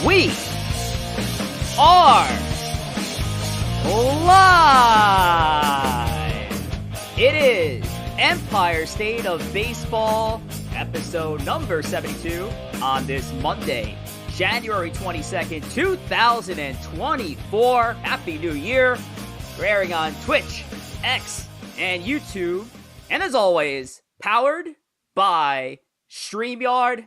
We are live. It is Empire State of Baseball, episode number 72 on this Monday, January 22nd, 2024. Happy New Year. We're airing on Twitch, X, and YouTube. And as always, powered by StreamYard.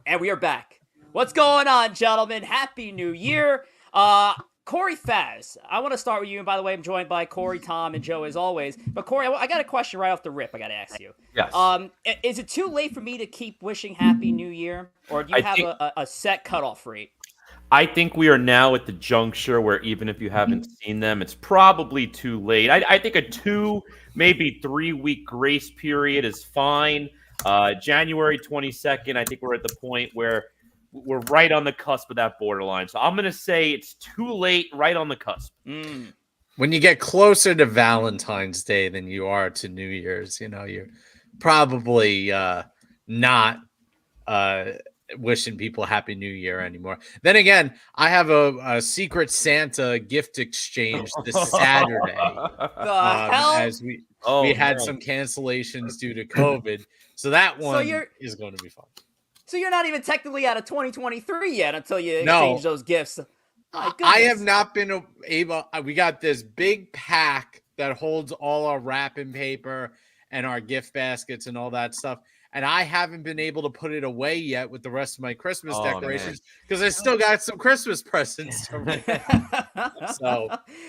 And we are back. What's going on, gentlemen? Happy New Year. Corey Faz, I want to start with you. And by the way, I'm joined by Corey, Tom, and Joe as always. But Corey, I got a question right off the rip I got to ask you. Yes. Is it too late for me to keep wishing Happy New Year? Or do you have a set cutoff rate? I think we are now at the juncture where even if you haven't seen them, it's probably too late. I think a 2, maybe 3-week grace period is fine. January 22nd, I think we're at the point where we're right on the cusp of that borderline. So I'm going to say it's too late, right on the cusp. When you get closer to Valentine's Day than you are to New Year's, you're probably not wishing people Happy New Year anymore. Then again, I have a Secret Santa gift exchange this Saturday. As we had some cancellations due to COVID. So that one is going to be fun. So you're not even technically out of 2023 yet until you exchange those gifts. I have not been able. We got this big pack that holds all our wrapping paper and our gift baskets and all that stuff. And I haven't been able to put it away yet with the rest of my Christmas decorations because I still got some Christmas presents to read.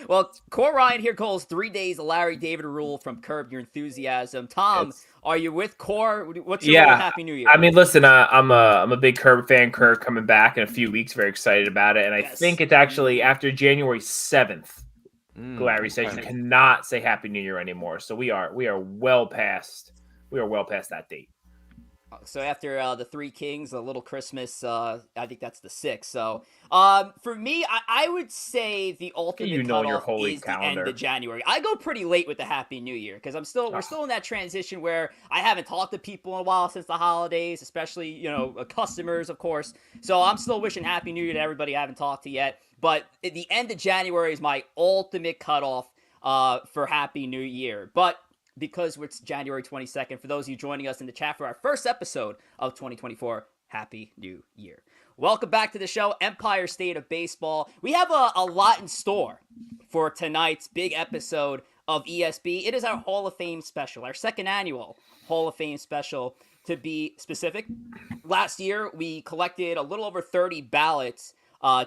Well, Core Ryan here calls 3 days of Larry David rule from Curb Your Enthusiasm. Tom, are you with Core? What's your Happy New Year? I mean, listen, I'm a big Curb fan. Curb coming back in a few weeks. Very excited about it. And I think it's actually after January 7th. Larry said you cannot say Happy New Year anymore. So we are well past that date. So after the Three Kings, a little Christmas, I think that's the 6th. So for me, I would say the ultimate cutoff is the end of January. I go pretty late with the Happy New Year because we're still in that transition where I haven't talked to people in a while since the holidays, especially customers, of course. So I'm still wishing Happy New Year to everybody I haven't talked to yet. But at the end of January is my ultimate cutoff for Happy New Year. But because it's January 22nd, for those of you joining us in the chat for our first episode of 2024, Happy New Year. Welcome back to the show, Empire State of Baseball. We have a lot in store for tonight's big episode of ESB. It is our Hall of Fame special, our second annual Hall of Fame special, to be specific. Last year, we collected a little over 30 ballots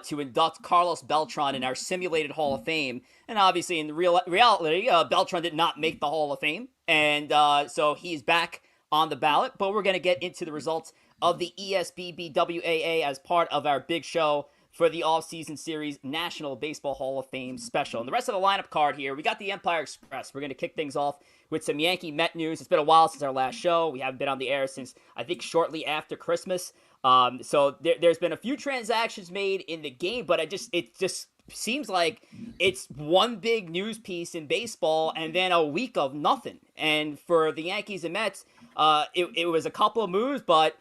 to induct Carlos Beltran in our simulated Hall of Fame. And obviously, in the reality, Beltran did not make the Hall of Fame. And so he's back on the ballot. But we're going to get into the results of the ESBBWAA as part of our big show for the off-season series National Baseball Hall of Fame special. And the rest of the lineup card here, we got the Empire Express. We're going to kick things off with some Yankee Met news. It's been a while since our last show. We haven't been on the air since, I think, shortly after Christmas. So there's been a few transactions made in the game, but it just seems like it's one big news piece in baseball and then a week of nothing. And for the Yankees and Mets, it was a couple of moves, but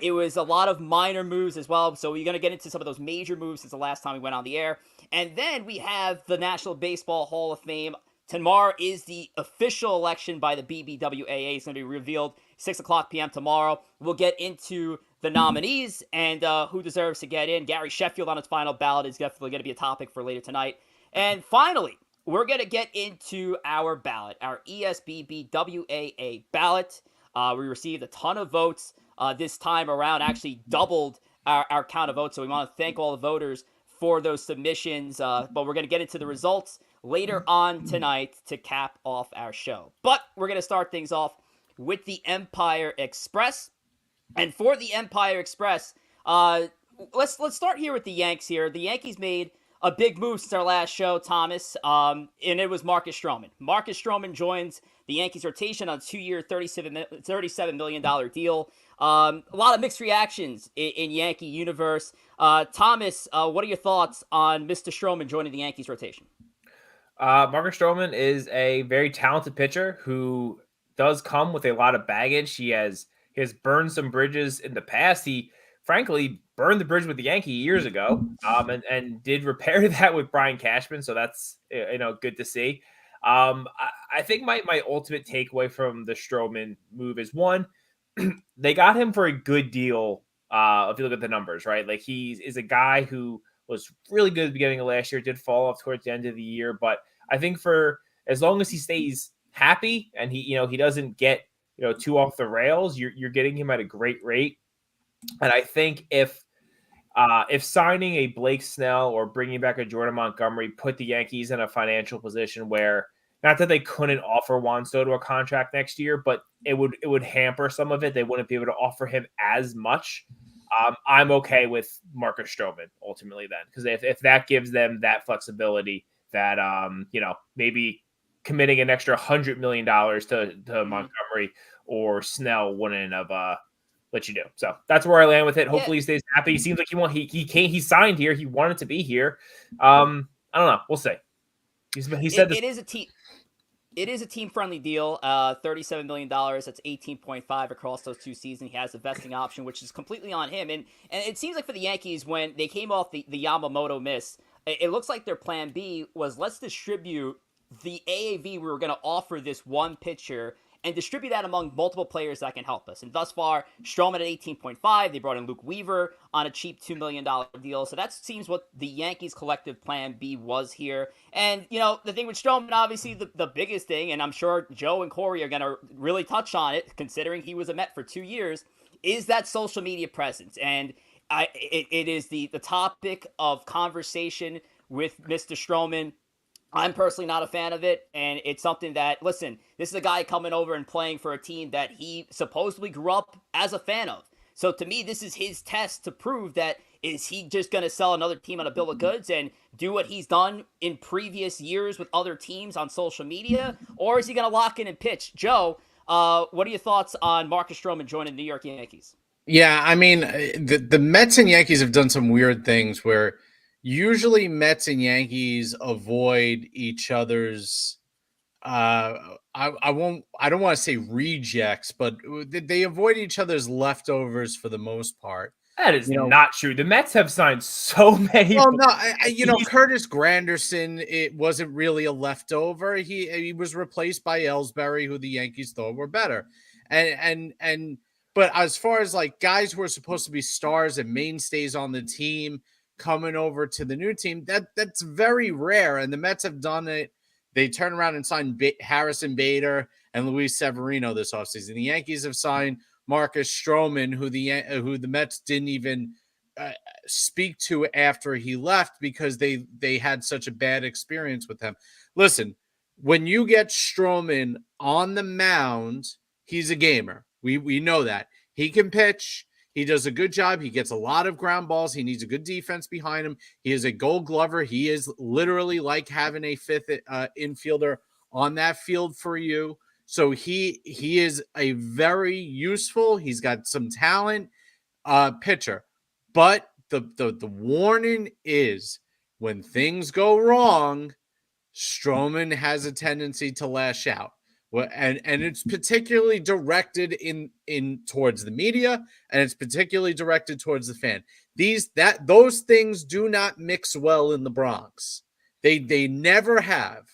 it was a lot of minor moves as well. So we're going to get into some of those major moves since the last time we went on the air. And then we have the National Baseball Hall of Fame. Tomorrow is the official election by the BBWAA. It's going to be revealed 6 o'clock p.m. tomorrow. We'll get into the nominees and who deserves to get in. Gary Sheffield on his final ballot is definitely going to be a topic for later tonight. And finally, we're going to get into our ballot, our ESBBWAA ballot. We received a ton of votes this time around, actually doubled our count of votes. So we want to thank all the voters for those submissions. But we're going to get into the results later on tonight to cap off our show. But we're going to start things off with the Empire Express. And for the Empire Express, let's start here with the Yanks here. The Yankees made a big move since our last show, Thomas, and it was Marcus Stroman. Marcus Stroman joins the Yankees rotation on a 2-year, $37 million deal. A lot of mixed reactions in Yankee universe. Thomas, what are your thoughts on Mr. Stroman joining the Yankees rotation? Marcus Stroman is a very talented pitcher who does come with a lot of baggage. He has burned some bridges in the past. He frankly burned the bridge with the Yankee years ago, and did repair that with Brian Cashman. So that's good to see. I think my ultimate takeaway from the Stroman move is, one, they got him for a good deal. If you look at the numbers, right? Like, he is a guy who was really good at the beginning of last year, did fall off towards the end of the year. But I think for as long as he stays happy and he doesn't get too off the rails, you're getting him at a great rate. And I think if signing a Blake Snell or bringing back a Jordan Montgomery put the Yankees in a financial position where, not that they couldn't offer Juan Soto a contract next year, but it would hamper some of it. They wouldn't be able to offer him as much. I'm okay with Marcus Stroman ultimately then, because if that gives them that flexibility, that maybe committing an extra $100 million to Montgomery or Snell wouldn't have let you do. So that's where I land with it. Hopefully he stays happy. He seems like he signed here. He wanted to be here. I don't know. We'll see. He said it is a team-friendly deal, $37 million. That's 18.5 across those 2 seasons. He has a vesting option, which is completely on him. And it seems like for the Yankees, when they came off the Yamamoto miss, it looks like their plan B was, let's distribute the AAV we were going to offer this one pitcher and distribute that among multiple players that can help us. And thus far, Stroman at 18.5. They brought in Luke Weaver on a cheap $2 million deal. So that seems what the Yankees' collective plan B was here. And, the thing with Stroman, obviously the biggest thing, and I'm sure Joe and Corey are going to really touch on it, considering he was a Met for 2 years, is that social media presence. And it is the topic of conversation with Mr. Stroman. I'm personally not a fan of it, and it's something that, listen, this is a guy coming over and playing for a team that he supposedly grew up as a fan of. So to me, this is his test to prove that, is he just going to sell another team on a bill of goods and do what he's done in previous years with other teams on social media, or is he going to lock in and pitch? Joe, what are your thoughts on Marcus Stroman joining the New York Yankees? Yeah, I mean, the Mets and Yankees have done some weird things where usually Mets and Yankees avoid each other's I don't want to say rejects, but they avoid each other's leftovers for the most part. That is not true. The Mets have signed so many. Well, no, Curtis Granderson, it wasn't really a leftover. He was replaced by Ellsbury, who the Yankees thought were better. But as far as like guys who are supposed to be stars and mainstays on the team coming over to the new team, that's very rare. And the Mets have done it. They turned around and signed Harrison Bader and Luis Severino this offseason. The Yankees have signed Marcus Stroman, who the Mets didn't even speak to after he left because they had such a bad experience with him. Listen, when you get Stroman on the mound, he's a gamer. We know that. He can pitch. He does a good job. He gets a lot of ground balls. He needs a good defense behind him. He is a Gold Glover. He is literally like having a fifth infielder on that field for you. So he is a very useful, he's got some talent pitcher. But the warning is, when things go wrong, Stroman has a tendency to lash out. Well, and it's particularly directed in towards the media, and it's particularly directed towards the fan. Those things do not mix well in the Bronx. They never have.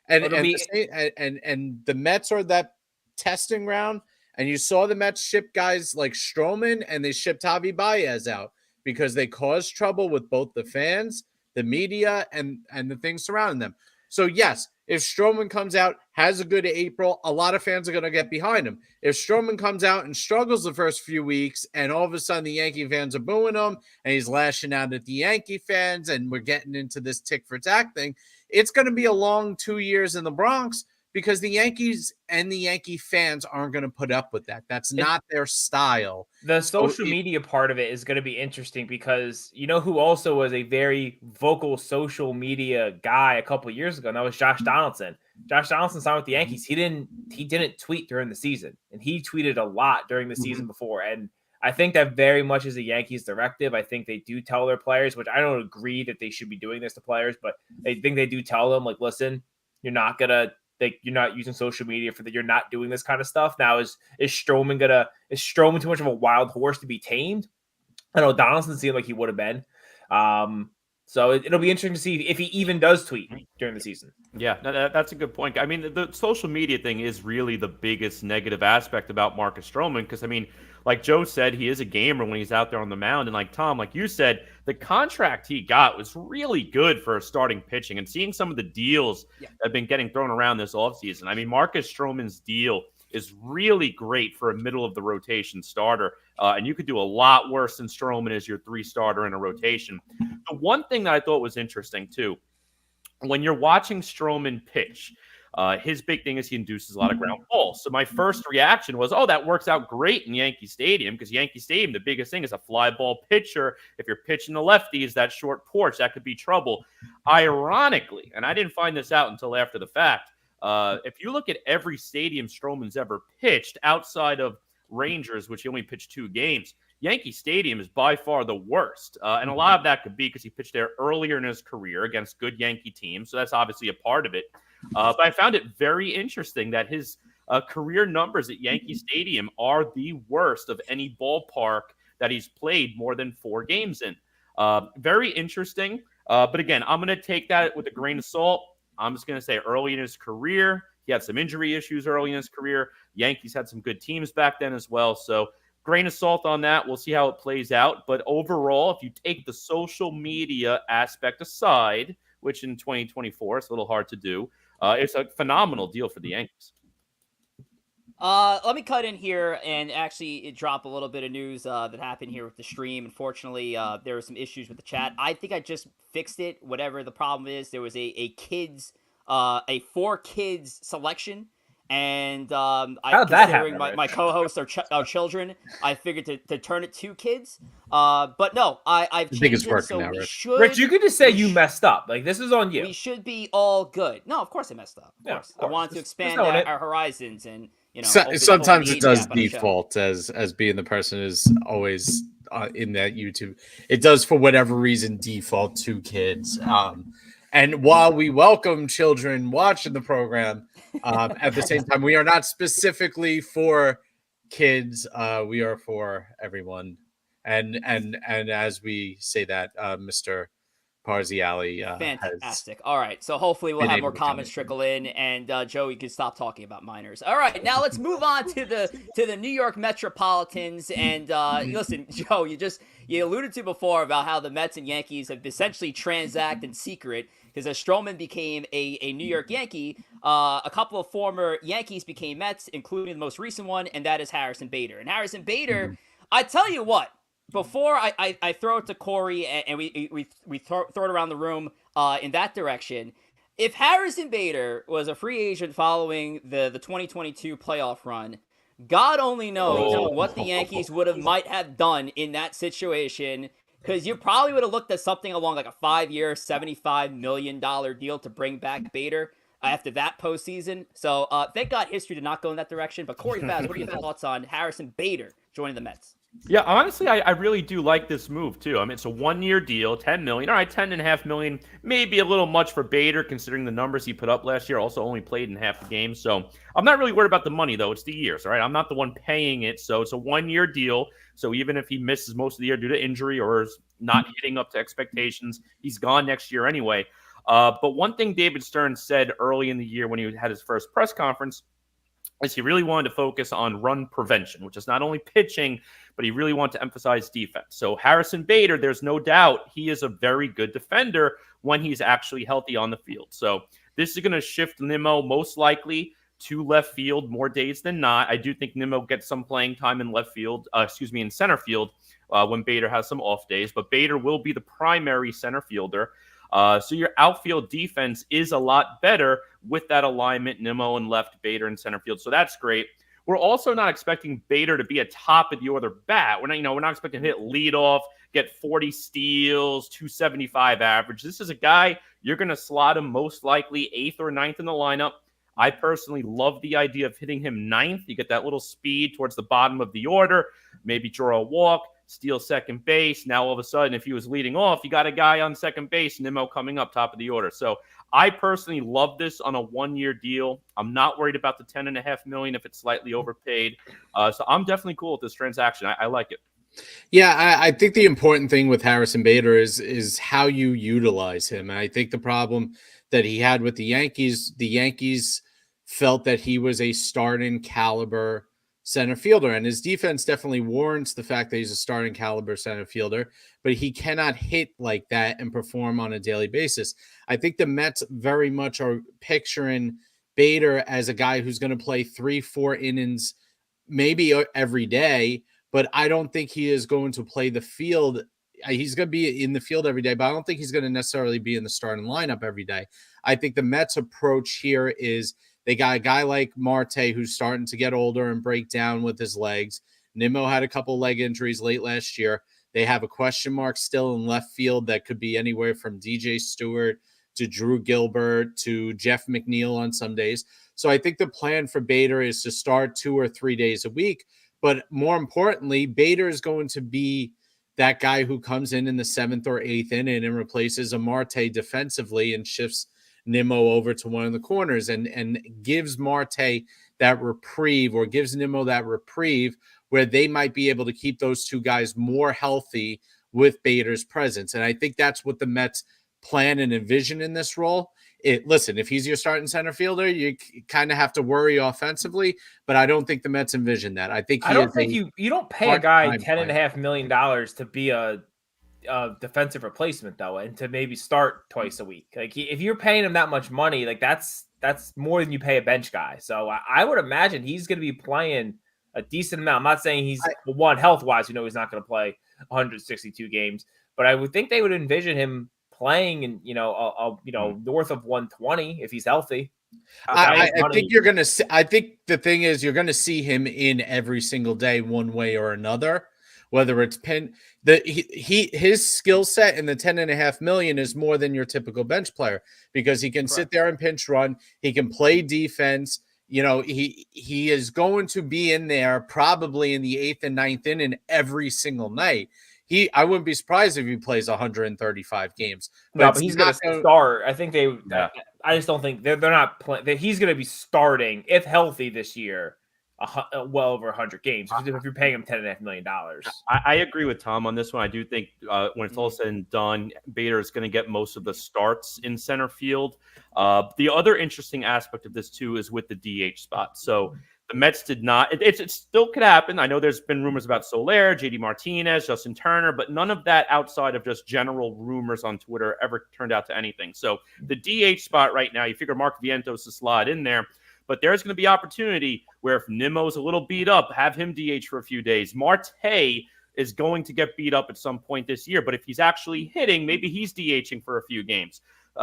And the Mets are that testing ground. And you saw the Mets ship guys like Stroman, and they shipped Javi Baez out because they caused trouble with both the fans, the media, and the things surrounding them. So yes, if Stroman comes out, has a good April, a lot of fans are going to get behind him. If Stroman comes out and struggles the first few weeks, and all of a sudden the Yankee fans are booing him, and he's lashing out at the Yankee fans, and we're getting into this tick for tack thing, it's going to be a long 2 years in the Bronx, because the Yankees and the Yankee fans aren't going to put up with that. That's not their style. The social media part of it is going to be interesting, because you know who also was a very vocal social media guy a couple of years ago, and that was Josh Donaldson. Josh Donaldson signed with the Yankees. He didn't tweet during the season, and he tweeted a lot during the season before. And I think that very much is a Yankees directive. I think they do tell their players, which I don't agree that they should be doing this to players, but they think they do tell them, like, listen, you're not using social media for that. You're not doing this kind of stuff. Now, is Stroman too much of a wild horse to be tamed? I know Donaldson seemed like he would have been. So it'll be interesting to see if he even does tweet during the season. Yeah, that's a good point. I mean, the social media thing is really the biggest negative aspect about Marcus Stroman because, I mean, like Joe said, he is a gamer when he's out there on the mound. And like Tom, like you said, the contract he got was really good for starting pitching. And seeing some of the deals that have been getting thrown around this offseason, I mean, Marcus Stroman's deal is really great for a middle-of-the-rotation starter. And you could do a lot worse than Stroman as your 3-starter in a rotation. The one thing that I thought was interesting, too, when you're watching Stroman pitch, his big thing is he induces a lot of ground balls. So my first reaction was, oh, that works out great in Yankee Stadium because Yankee Stadium, the biggest thing is a fly ball pitcher. If you're pitching the lefties, that short porch, that could be trouble. Ironically, and I didn't find this out until after the fact, if you look at every stadium Stroman's ever pitched outside of Rangers, which he only pitched 2 games, Yankee Stadium is by far the worst. And a lot of that could be because he pitched there earlier in his career against good Yankee teams. So that's obviously a part of it. But I found it very interesting that his career numbers at Yankee Stadium are the worst of any ballpark that he's played more than 4 games in. Very interesting. But again, I'm going to take that with a grain of salt. I'm just going to say early in his career, he had some injury issues early in his career. Yankees had some good teams back then as well. So grain of salt on that. We'll see how it plays out. But overall, if you take the social media aspect aside, which in 2024 is a little hard to do, it's a phenomenal deal for the Yankees. Let me cut in here and actually drop a little bit of news that happened here with the stream. Unfortunately, there were some issues with the chat. I think I just fixed it. Whatever the problem is, there was a 4 kids selection. And considering my co-hosts are children, I figured to turn it 2 kids. But no, I've changed it, so we should. Rich, you could just say you messed up. Like, this is on you. We should be all good. No, of course I messed up. Of course. I wanted to expand our horizons and, you know. Sometimes it does default as being the person who's always in that YouTube. It does, for whatever reason, default 2 kids. And while we welcome children watching the program, at the same time, we are not specifically for kids. We are for everyone. And as we say that, Mr. Parziali fantastic. All right, so hopefully we'll have more comments trickle in, and Joe, you can stop talking about minors. All right, now let's move on to the New York Metropolitans. And listen, Joe, you alluded to before about how the Mets and Yankees have essentially transacted in secret. Because as Stroman became a New York Yankee, a couple of former Yankees became Mets, including the most recent one, and that is Harrison Bader. And Harrison Bader, I tell you what, before I throw it to Corey and we throw it around the room in that direction, if Harrison Bader was a free agent following the 2022 playoff run, God only knows what the Yankees might have done in that situation. Because you probably would have looked at something along like a 5-year, $75 million deal to bring back Bader after that postseason. So thank God history did not go in that direction. But Corey Faz, what are your thoughts on Harrison Bader joining the Mets? Yeah, honestly, I really do like this move, too. I mean, it's a 1-year deal, $10 million. All right, $10.5 million, maybe a little much for Bader, considering the numbers he put up last year. Also only played in half the game. So I'm not really worried about the money, though. It's the years, all right? I'm not the one paying it. So it's a 1-year deal. So even if he misses most of the year due to injury or is not hitting up to expectations, he's gone next year anyway. But one thing David Stern said early in the year when he had his first press conference is he really wanted to focus on run prevention, which is not only pitching, but he really wanted to emphasize defense. So Harrison Bader, there's no doubt he is a very good defender when he's actually healthy on the field. So this is going to shift Nimmo most likely to left field more days than not. I do think Nimmo gets some playing time in in center field when Bader has some off days, but Bader will be the primary center fielder. So your outfield defense is a lot better with that alignment, Nimmo and left, Bader in center field. So that's great. We're also not expecting Bader to be a top of the order bat. We're not expecting him to hit leadoff, get 40 steals, 275 average. This is a guy you're going to slot him most likely 8th or 9th in the lineup. I personally love the idea of hitting him 9th. You get that little speed towards the bottom of the order, maybe draw a walk, steal second base. Now, all of a sudden, if he was leading off, you got a guy on second base, Nimmo coming up top of the order. So I personally love this on a 1-year deal. I'm not worried about the $10.5 million if it's slightly overpaid. So I'm definitely cool with this transaction. I like it. Yeah, I think the important thing with Harrison Bader is how you utilize him. And I think the problem that he had with the Yankees felt that he was a starting caliber center fielder, and his defense definitely warrants the fact that he's a starting caliber center fielder, but he cannot hit like that and perform on a daily basis. I think the Mets very much are picturing Bader as a guy who's going to play 3-4 innings maybe every day, but I don't think he is going to play the field. He's going to be in the field every day, but I don't think he's going to necessarily be in the starting lineup every day. I think the Mets approach here is they got a guy like Marte who's starting to get older and break down with his legs. Nimmo had a couple leg injuries late last year. They have a question mark still in left field that could be anywhere from DJ Stewart to Drew Gilbert to Jeff McNeil on some days. So I think the plan for Bader is to start 2 or 3 days a week. But more importantly, Bader is going to be that guy who comes in the 7th or 8th inning and replaces a Marte defensively and shifts Nimmo over to one of the corners and gives Marte that reprieve, or gives Nimmo that reprieve where they might be able to keep those two guys more healthy with Bader's presence. And I think that's what the Mets plan and envision in this role. Listen, if he's your starting center fielder, you kind of have to worry offensively, but I don't think the Mets envision that. I think you don't pay a guy $10.5 million to be a defensive replacement though, and to maybe start twice a week. Like if you're paying him that much money, like that's more than you pay a bench guy. So I would imagine he's going to be playing a decent amount. I'm not saying he's health wise. You know, he's not going to play 162 games, but I would think they would envision him playing in north of 120 if he's healthy. I think you're going to see. I think the thing is you're going to see him in every single day, one way or another. Whether it's his skill set in the $10.5 million is more than your typical bench player, because he can sit there and pinch run. He can play defense. You know, he is going to be in there probably in the 8th and 9th inning every single night. I wouldn't be surprised if he plays 135 games. But he's going to start. I think I just don't think they're not playing. He's going to be starting, if healthy, this year. Well over 100 games if you're paying him $10.5 million. I agree with Tom on this one. I do think when it's all said and done, Bader is going to get most of the starts in center field. The other interesting aspect of this too is with the DH spot. So the Mets did not. It still could happen. I know there's been rumors about Soler, JD Martinez, Justin Turner, but none of that outside of just general rumors on Twitter ever turned out to anything. So the DH spot right now, you figure Mark Vientos to slide in there. But there's going to be opportunity where if Nimmo's a little beat up, have him DH for a few days. Marte is going to get beat up at some point this year, but if he's actually hitting, maybe he's DHing for a few games.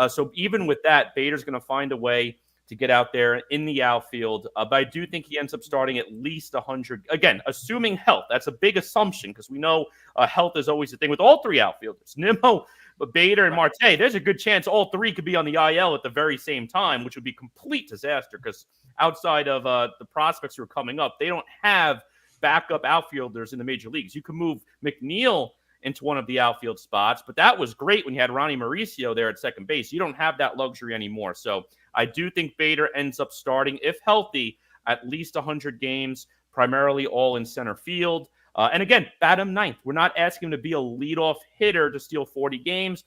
So even with that, Bader's going to find a way to get out there in the outfield. But I do think he ends up starting at least 100. Again, assuming health. That's a big assumption because we know health is always the thing with all three outfielders. Nimmo, Bader, and Marte, there's a good chance all three could be on the IL at the very same time, which would be complete disaster because outside of the prospects who are coming up, they don't have backup outfielders in the major leagues. You can move McNeil into one of the outfield spots, but that was great when you had Ronnie Mauricio there at second base. You don't have that luxury anymore. So I do think Bader ends up starting, if healthy, at least 100 games, primarily all in center field. And again, bat him ninth. We're not asking him to be a leadoff hitter to steal 40 games.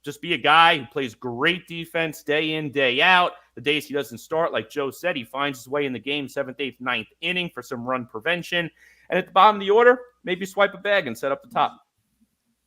Just be a guy who plays great defense day in, day out. The days he doesn't start, like Joe said, he finds his way in the game 7th, 8th, 9th inning for some run prevention. And at the bottom of the order, maybe swipe a bag and set up the top.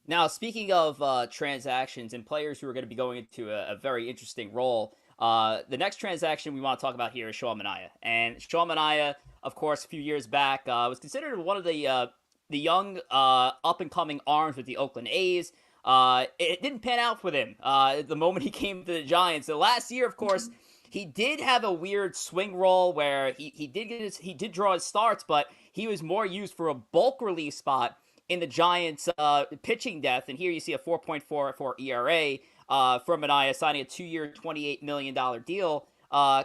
Now, speaking of transactions and players who are going to be going into a very interesting role, the next transaction we want to talk about here is Sean Manaea. And Sean Manaea, of course, a few years back, was considered one of the young up-and-coming arms with the Oakland A's. It didn't pan out with him the moment he came to the Giants. The last year, of course, he did have a weird swing role where he did draw his starts, but he was more used for a bulk relief spot in the Giants' pitching depth. And here you see a 4.44 ERA from Manaea, signing a 2-year, $28 million deal.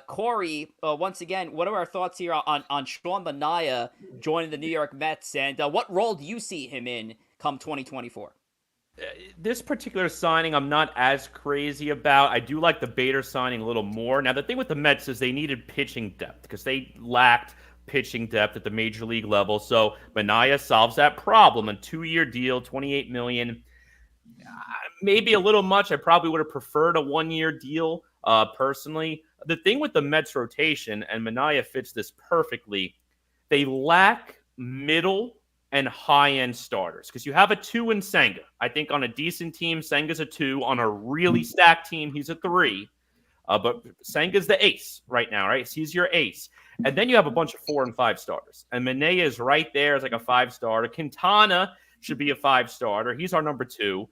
Corey, once again, what are our thoughts here on Sean Manaea joining the New York Mets, and what role do you see him in come 2024? This particular signing, I'm not as crazy about. I do like the Bader signing a little more. Now, the thing with the Mets is they needed pitching depth because they lacked pitching depth at the major league level. So Manaea solves that problem. A 2-year deal, $28 million. Maybe a little much. I probably would have preferred a 1-year deal personally. The thing with the Mets rotation, and Manaea fits this perfectly, they lack middle and high-end starters because you have a 2 in Senga. I think on a decent team, Senga's a 2. On a really stacked team, he's a 3. But Senga's the ace right now, right? He's your ace. And then you have a bunch of 4 and 5 starters. And Manaea is right there as like a 5-starter. Quintana should be a 5-starter. He's our number 2.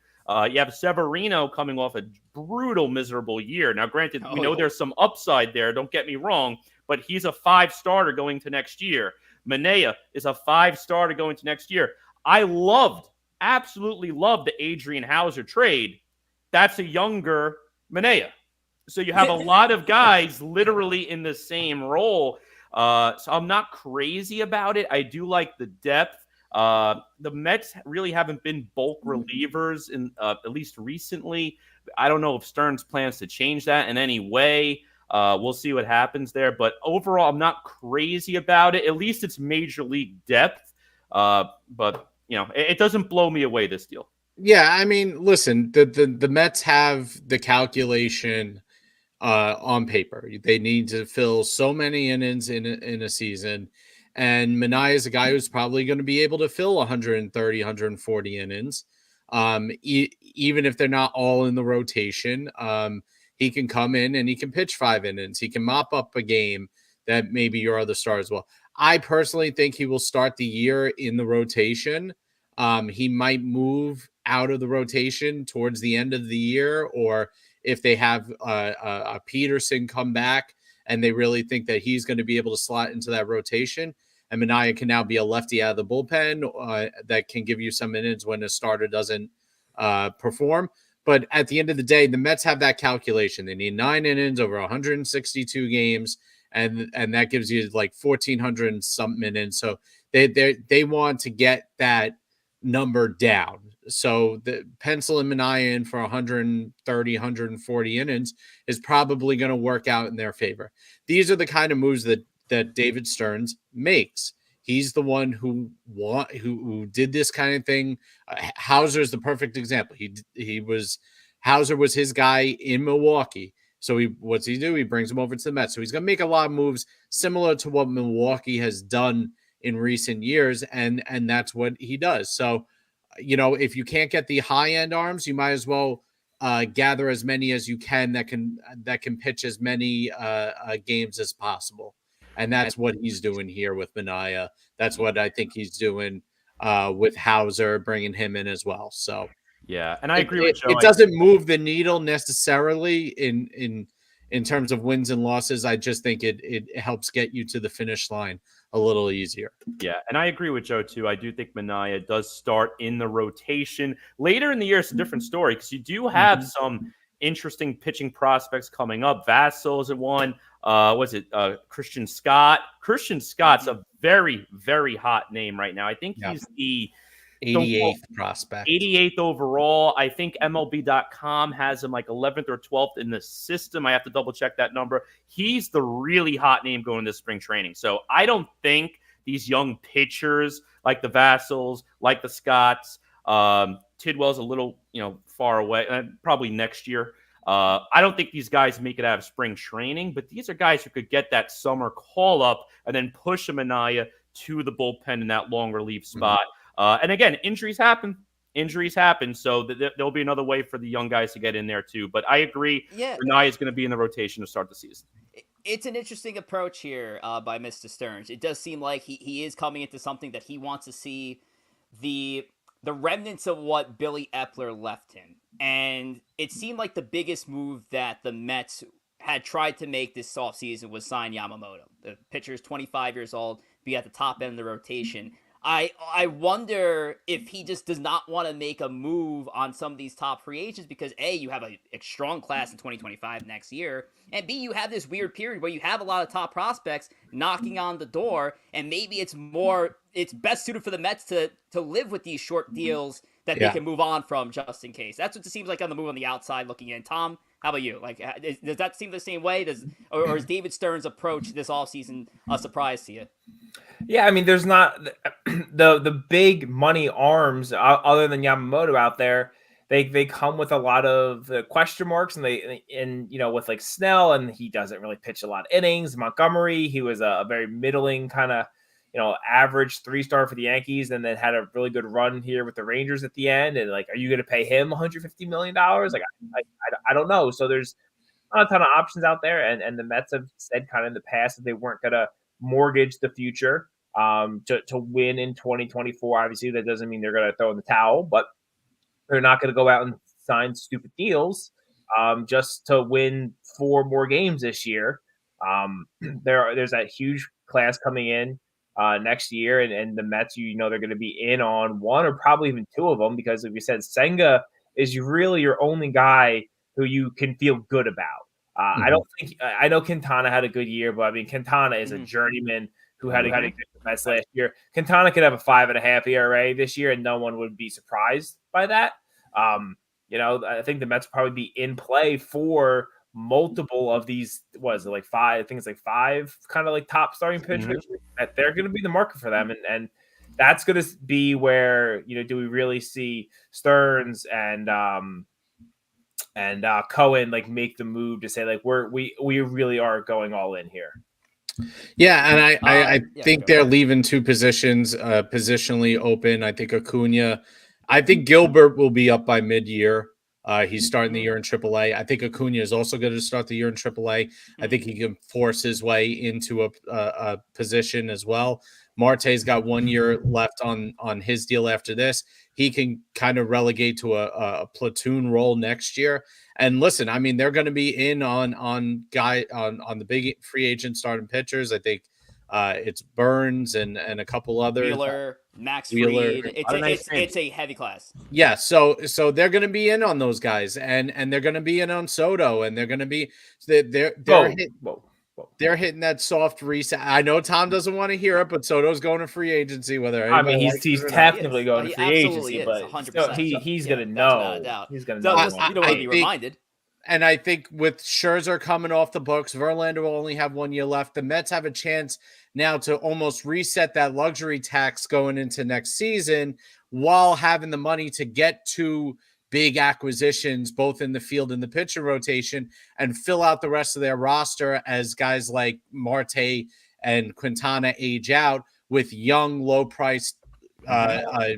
You have Severino coming off a brutal, miserable year. Now, granted, we know there's some upside there. Don't get me wrong. But he's a 5-starter going to next year. Manaea is a 5-starter going to next year. I absolutely loved the Adrian Hauser trade. That's a younger Manaea. So you have a lot of guys literally in the same role. So I'm not crazy about it. I do like the depth. The Mets really haven't been bulk relievers in at least recently. I don't know if Stearns plans to change that in any way. We'll see what happens there. But overall, I'm not crazy about it. At least it's major league depth. But, it doesn't blow me away, this deal. Yeah, I mean, listen, the Mets have the calculation on paper. They need to fill so many innings in a season. And Manaea is a guy who's probably going to be able to fill 130, 140 innings. Even if they're not all in the rotation, he can come in and he can pitch 5 innings. He can mop up a game that maybe your other stars will. I personally think he will start the year in the rotation. He might move out of the rotation towards the end of the year, or if they have a Peterson come back and they really think that he's going to be able to slot into that rotation, and Manaea can now be a lefty out of the bullpen that can give you some innings when a starter doesn't perform. But at the end of the day, the Mets have that calculation. They need 9 innings over 162 games, and that gives you like 1,400 and something innings. So they want to get that number down. So the pencil and Manaea in for 130, 140 innings is probably going to work out in their favor. These are the kind of moves that David Stearns makes. He's the one who did this kind of thing. Hauser is the perfect example. Hauser was his guy in Milwaukee. So what's he do? He brings him over to the Mets. So he's going to make a lot of moves similar to what Milwaukee has done in recent years, and that's what he does. So, if you can't get the high end arms, you might as well gather as many as you can that can pitch as many games as possible. And that's what he's doing here with Manaea. That's what I think he's doing with Hauser, bringing him in as well. So yeah, and I agree with Joe. It doesn't move the needle necessarily in terms of wins and losses. I just think it helps get you to the finish line a little easier. Yeah, and I agree with Joe, too. I do think Manaea does start in the rotation. Later in the year, it's a different story because you do have some interesting pitching prospects coming up. Vassal's at one. Christian Scott? Christian Scott's a very, very hot name right now. I think he's the 88th prospect. 88th overall. I think MLB.com has him like 11th or 12th in the system. I have to double check that number. He's the really hot name going into spring training. So I don't think these young pitchers like the Vassals, like the Scotts, Tidwell's a little, far away, probably next year. I don't think these guys make it out of spring training, but these are guys who could get that summer call up and then push a Manaea to the bullpen in that long relief spot. And again, injuries happen. So there'll be another way for the young guys to get in there too. But I agree. Yeah, Manaea is going to be in the rotation to start the season. It's an interesting approach here by Mr. Stearns. It does seem like he is coming into something that he wants to see the remnants of what Billy Epler left him. And it seemed like the biggest move that the Mets had tried to make this offseason was sign Yamamoto. The pitcher is 25 years old, be at the top end of the rotation. I wonder if he just does not want to make a move on some of these top free agents because A, you have a strong class in 2025 next year, and B, you have this weird period where you have a lot of top prospects knocking on the door, and maybe it's best suited for the Mets to live with these short deals that they can move on from just in case. That's what it seems like on the move on the outside looking in. Tom, How about you? Like, does that seem the same way? Or is David Stern's approach this offseason a surprise to you? Yeah, I mean, there's not the big money arms other than Yamamoto out there. They come with a lot of question marks, and with like Snell, and he doesn't really pitch a lot of innings. Montgomery, he was a very middling kind of average 3-star for the Yankees, and then had a really good run here with the Rangers at the end. And like, are you going to pay him $150 million? Like, I don't know. So there's not a ton of options out there, and the Mets have said kind of in the past that they weren't going to mortgage the future to win in 2024. Obviously, that doesn't mean they're going to throw in the towel, but they're not going to go out and sign stupid deals just to win 4 more games this year. There's that huge class coming in next year, and the Mets, they're going to be in on 1 or probably even 2 of them, because, like we said, Senga is really your only guy who you can feel good about. I know Quintana had a good year, but I mean, Quintana is a journeyman who had a good Mets last year. Quintana could have a 5.5 ERA this year, and no one would be surprised by that. I think the Mets will probably be in play for multiple of these. What is it, like 5? I think it's like 5 kind of like top starting pitchers that they're going to be the market for them, and that's going to be where do we really see Stearns and Cohen like make the move to say like we really are going all in here. Yeah, and I think they're leaving 2 positions positionally open. I think Acuna, I think Gilbert will be up by mid-year. He's starting the year in AAA. I think Acuna is also going to start the year in AAA. I think he can force his way into a position as well. Marte's got 1 year left on his deal after this. He can kind of relegate to a platoon role next year. And listen, I mean, they're going to be in on the big free agent starting pitchers. I think it's Burns and a couple others. Wheeler, Max Fried. It's a heavy class. Yeah, so they're going to be in on those guys, and they're going to be in on Soto, and they're going to be they're hitting that soft reset. I know Tom doesn't want to hear it, but Soto's going to free agency. He's technically going to free agency, but 100%. He's going to know. He's going to know. You don't want to be reminded. And I think with Scherzer coming off the books, Verlander will only have 1 year left. The Mets have a chance now to almost reset that luxury tax going into next season while having the money to get 2 big acquisitions, both in the field and the pitcher rotation, and fill out the rest of their roster as guys like Marte and Quintana age out with young, low-priced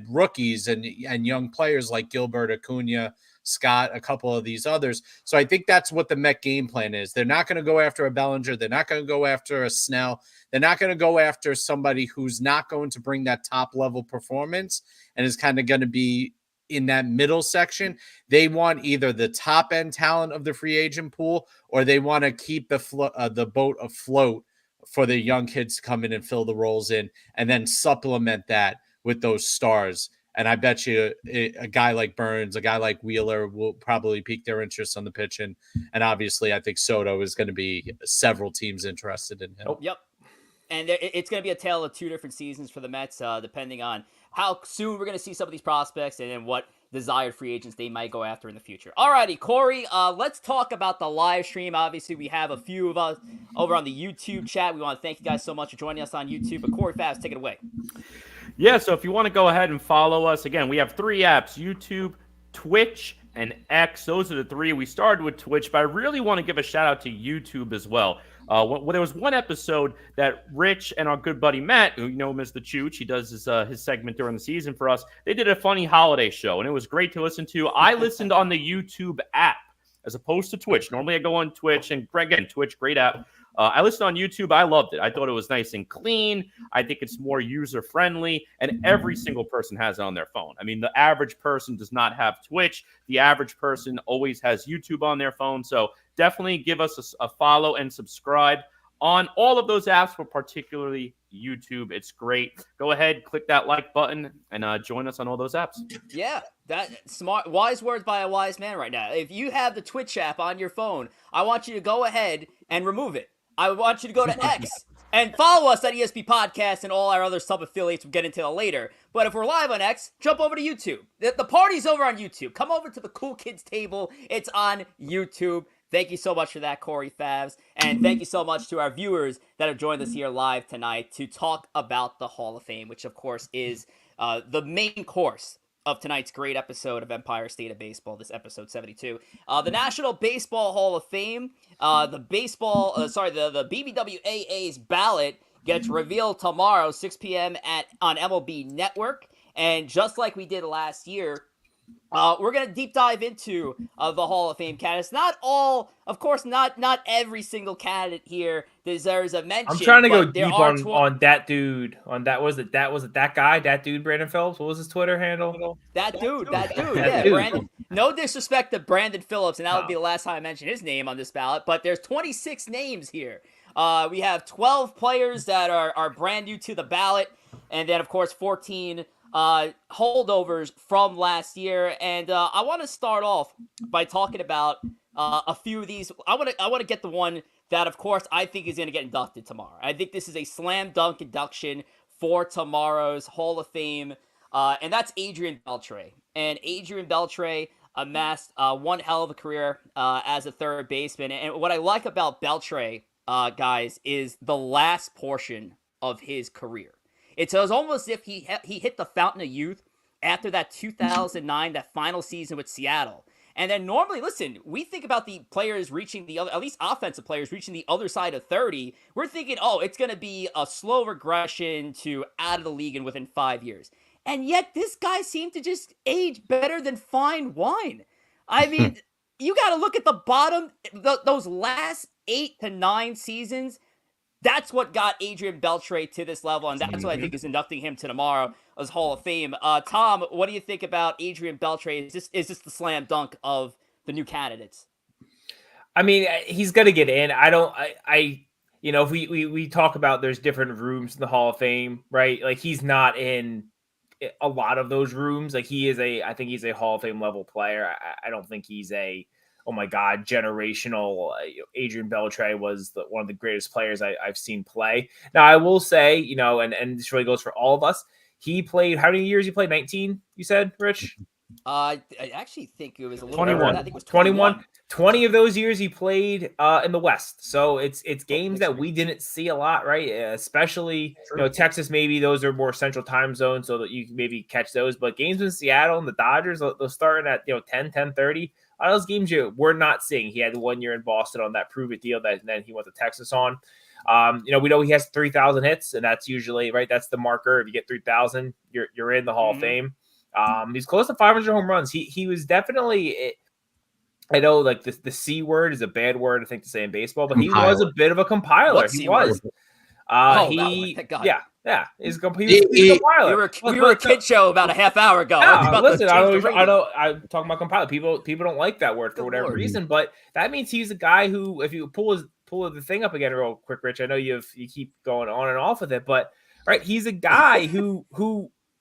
rookies and young players like Gilbert, Acuna, Scott, a couple of these others. So I think that's what the Met game plan is. They're not going to go after a Bellinger. They're not going to go after a Snell. They're not going to go after somebody who's not going to bring that top-level performance and is kind of going to be in that middle section. They want either the top-end talent of the free agent pool, or they want to keep the boat afloat for the young kids to come in and fill the roles in, and then supplement that with those stars. And I bet you a guy like Burns, a guy like Wheeler will probably pique their interest on the pitch. And obviously, I think Soto is going to be several teams interested in him. Oh, yep. And it's going to be a tale of 2 different seasons for the Mets, depending on how soon we're going to see some of these prospects and then what desired free agents they might go after in the future. Alrighty, Corey, let's talk about the live stream. Obviously, we have a few of us over on the YouTube chat. We want to thank you guys so much for joining us on YouTube. But Corey Fabs, take it away. Yeah, so if you want to go ahead and follow us, again, we have 3 apps, YouTube, Twitch, and X. Those are the 3. We started with Twitch, but I really want to give a shout out to YouTube as well. There was one episode that Rich and our good buddy Matt, who you know him as the Chooch, he does his segment during the season for us. They did a funny holiday show, and it was great to listen to. I listened on the YouTube app as opposed to Twitch. Normally I go on Twitch, and again, Twitch, great app. I listened on YouTube. I loved it. I thought it was nice and clean. I think it's more user-friendly, and every single person has it on their phone. I mean, the average person does not have Twitch. The average person always has YouTube on their phone. So definitely give us a follow and subscribe on all of those apps, but particularly YouTube. It's great. Go ahead, click that like button, and join us on all those apps. Yeah, that smart, wise words by a wise man right now. If you have the Twitch app on your phone, I want you to go ahead and remove it. I want you to go to X And follow us at ESB Podcast and all our other sub-affiliates. We'll get into that later. But if we're live on X, jump over to YouTube. The party's over on YouTube. Come over to the Cool Kids table. It's on YouTube. Thank you so much for that, Corey Favs. And thank you so much to our viewers that have joined us here live tonight to talk about the Hall of Fame, which, of course, is the main course of tonight's great episode of Empire State of Baseball, this episode 72. The National Baseball Hall of Fame, the BBWAA's ballot gets revealed tomorrow, 6 p.m. on MLB Network. And just like we did last year, we're going to deep dive into the Hall of Fame candidates. Not all, of course, not every single candidate here deserves a mention. I'm trying to go deep on that dude. On that, was it that guy? That dude, Brandon Phillips? What was his Twitter handle? That dude. Yeah, Brandon. No disrespect to Brandon Phillips, and that would be the last time I mention his name on this ballot, but there's 26 names here. We have 12 players that are brand new to the ballot, and then, of course, 14 holdovers from last year. And I want to start off by talking about a few of these. I want to get the one that, of course, I think is going to get inducted tomorrow. I think this is a slam dunk induction for tomorrow's Hall of Fame, and that's Adrian Beltre. And Adrian Beltre amassed one hell of a career as a third baseman. And what I like about Beltre, guys, is the last portion of his career. It's almost as if he hit the fountain of youth after that 2009, that final season with Seattle. And then normally, listen, we think about the players reaching the other, at least offensive players reaching the other side of 30. We're thinking, oh, it's going to be a slow regression to out of the league and within 5 years. And yet this guy seemed to just age better than fine wine. I mean, you got to look at the bottom, those last 8 to 9 seasons. That's what got Adrian Beltre to this level, and that's what I think is inducting him to tomorrow as Hall of Fame. Tom, what do you think about Adrian Beltre? Is this the slam dunk of the new candidates? I mean, he's going to get in. If we talk about there's different rooms in the Hall of Fame, right? Like, he's not in a lot of those rooms. Like, I think he's a Hall of Fame level player. I don't think he's oh my God, generational. Adrian Beltre was one of the greatest players I've seen play. Now, I will say, and this really goes for all of us. He played, how many years he played? 19, you said, Rich? I actually think it was a little 21. I think it was 21. 20 of those years he played in the West. So it's games that we didn't see a lot, right? Especially, Texas, maybe those are more central time zones so that you can maybe catch those. But games in Seattle and the Dodgers, they'll start at 10:30. A lot of those games we're not seeing. He had 1 year in Boston on that prove it deal that then he went to Texas on. We know he has 3,000 hits, and that's usually right. That's the marker. If you get 3,000, you're in the Hall of Fame. He's close to 500 home runs. He was definitely. I know, like the C word is a bad word, I think, to say in baseball, but he was a bit of a compiler. He was. Yeah. He's a compiler. We were a kid show about a half hour ago. Listen, I know. I'm talking about compiler. People don't like that word for whatever reason, but that means he's a guy who, if you pull the thing up again real quick, Rich, I know you keep going on and off with it, but right, he's a guy who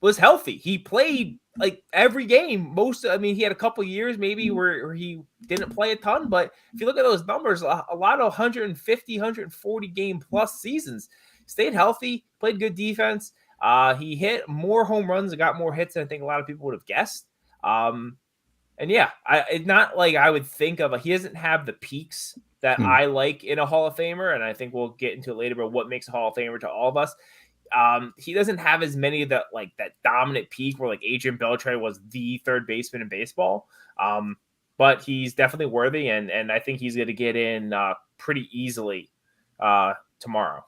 was healthy. He played like every game. He had a couple years maybe where he didn't play a ton, but if you look at those numbers, a lot of 150, 140 game plus seasons. Stayed healthy, played good defense. He hit more home runs and got more hits than I think a lot of people would have guessed. It's not like I would think of. He doesn't have the peaks that I like in a Hall of Famer, and I think we'll get into it later about what makes a Hall of Famer to all of us. He doesn't have as many of that dominant peak where like Adrian Beltre was the third baseman in baseball. But he's definitely worthy, and I think he's going to get in pretty easily tomorrow.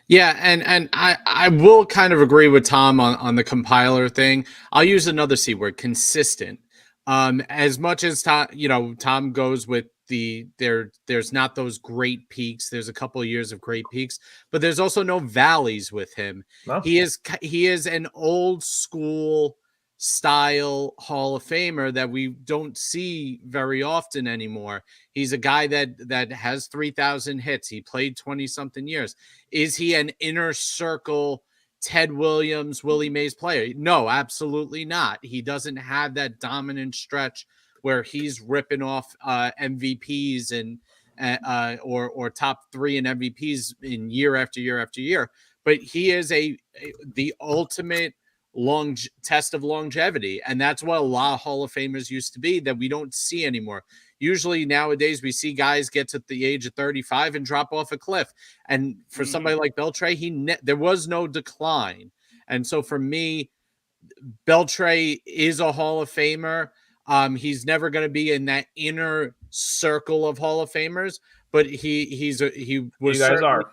Yeah, and I will kind of agree with Tom on the compiler thing. I'll use another C word, consistent. As much as Tom goes with there's not those great peaks. There's a couple of years of great peaks, but there's also no valleys with him. No. He is an old school style Hall of Famer that we don't see very often anymore. He's a guy that has 3,000 hits. He played 20 something years. Is he an inner circle Ted Williams, Willie Mays player? No, absolutely not. He doesn't have that dominant stretch where he's ripping off MVPs or top 3 in MVPs in year after year after year. But he is the ultimate test of longevity, and that's what a lot of Hall of Famers used to be that we don't see anymore. Usually nowadays we see guys get to the age of 35 and drop off a cliff, and for somebody like Beltre, there was no decline. And so for me, Beltre is a Hall of Famer. He's never going to be in that inner circle of Hall of Famers, but he was certainly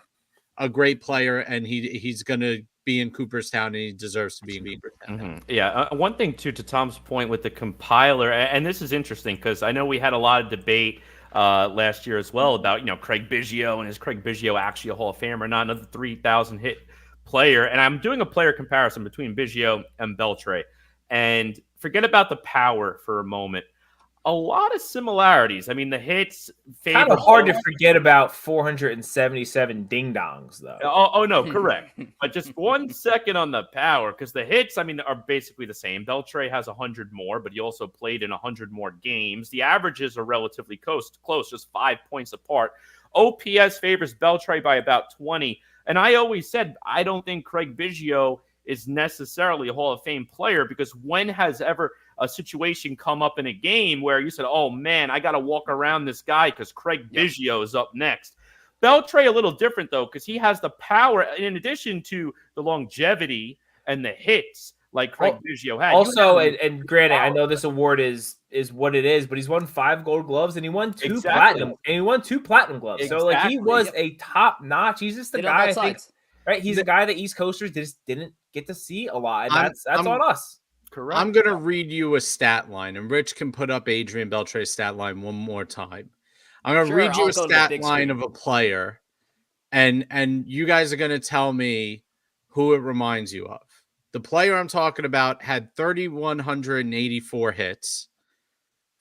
a great player, and he's going to be in Cooperstown, and he deserves to be in Cooperstown. Mm-hmm. Yeah. One thing too, to Tom's point with the compiler, and this is interesting because I know we had a lot of debate last year as well about Craig Biggio, and is Craig Biggio actually a Hall of Famer, not another 3,000 hit player? And I'm doing a player comparison between Biggio and Beltre, and forget about the power for a moment. A lot of similarities. I mean, the hits. Kind of hard to forget about 477 ding dongs, though. Oh no, correct. But just 1 second on the power, because the hits, I mean, are basically the same. Beltre has 100 more, but he also played in 100 more games. The averages are relatively close, just 5 points apart. OPS favors Beltre by about 20. And I always said, I don't think Craig Biggio is necessarily a Hall of Fame player, because when has ever a situation come up in a game where you said, oh man, I got to walk around this guy because Craig Biggio is up next? Beltre a little different though, because he has the power in addition to the longevity and the hits like Craig Biggio had. Also, and granted, I know this award is what it is, but he's won 5 Gold Gloves and he won 2 platinum, and he won 2 platinum gloves. Exactly. So like he was a top notch. He's just the guy, I think, right? He's a guy that East Coasters just didn't get to see a lot, and that's on us. Correct. I'm going to read you a stat line, and Rich can put up Adrian Beltre's stat line one more time. I'm going to read you a stat line of a player, and you guys are going to tell me who it reminds you of. The player I'm talking about had 3,184 hits,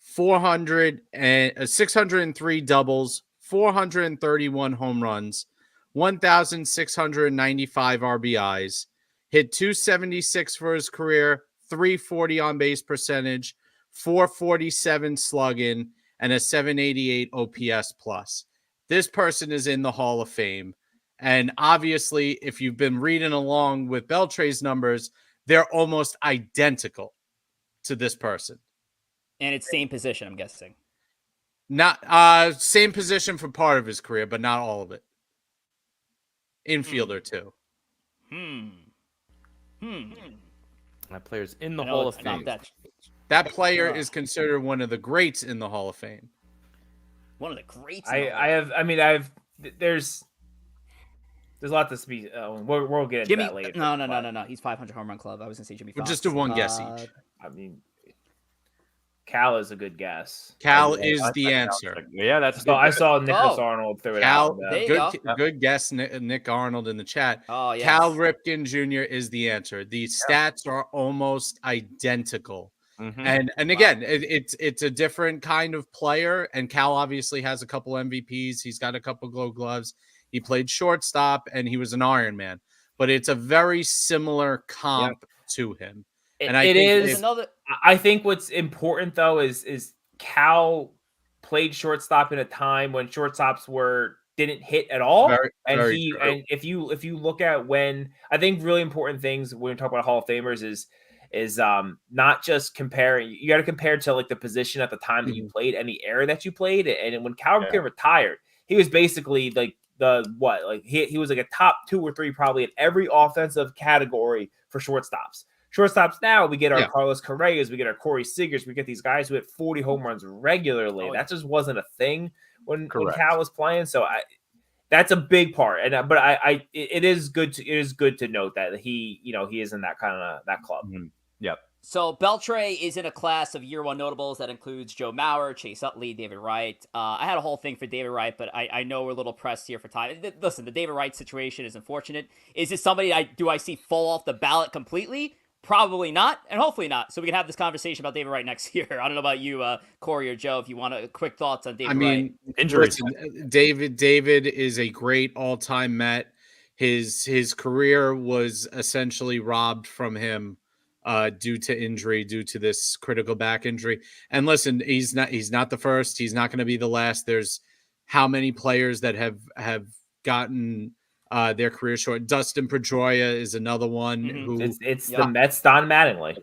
603 doubles, 431 home runs, 1,695 RBIs, hit 276 for his career, 340 on base percentage, 447 slugging, and a 788 OPS plus. This person is in the Hall of Fame. And obviously, if you've been reading along with Beltre's numbers, they're almost identical to this person. And it's same position, I'm guessing. Not same position for part of his career, but not all of it. Infielder too. That player's in the Hall of Fame. That player is considered one of the greats in the Hall of Fame. One of the greats. There's a lot to speak. We'll get into that later. No. He's 500 home run club. I was gonna say Jimmy Fox. We'll just do one guess each. I mean, Cal is a good guess. Cal is the answer. Yeah, that's. I saw Nicholas Arnold throw it out. Good guess, Nick Arnold in the chat. Oh, yes. Cal Ripken Jr. is the answer. The stats are almost identical. Mm-hmm. And again, it's a different kind of player. And Cal obviously has a couple MVPs. He's got a couple Gold Gloves. He played shortstop, and he was an Iron Man. But it's a very similar comp to him. And I think what's important though is Cal played shortstop in a time when shortstops didn't hit at all. And if you look at when, I think really important things when we talk about Hall of Famers is not just comparing. You got to compare to like the position at the time that you played and the era that you played. And when Cal Ripken retired, he was basically like he was like a top 2 or 3 probably in every offensive category for shortstops. Shortstops now, we get our Carlos Correas, we get our Corey Seagers, we get these guys who hit 40 home runs regularly. That just wasn't a thing when Cal was playing. So that's a big part. And but it is good to note that he is in that kind of that club. Mm-hmm. Yep. So Beltre is in a class of year one notables that includes Joe Mauer, Chase Utley, David Wright. I had a whole thing for David Wright, but I know we're a little pressed here for time. Listen, the David Wright situation is unfortunate. Is this somebody I see fall off the ballot completely? Probably not, and hopefully not. So we can have this conversation about David Wright next year. I don't know about you, Corey or Joe, if you want quick thoughts on David Wright. Injuries. David is a great all-time Met. His career was essentially robbed from him due to injury, due to this critical back injury. And listen, he's not the first. He's not going to be the last. There's how many players that have gotten their career short. Dustin Pedroia is another one who it's the Mets Don Mattingly.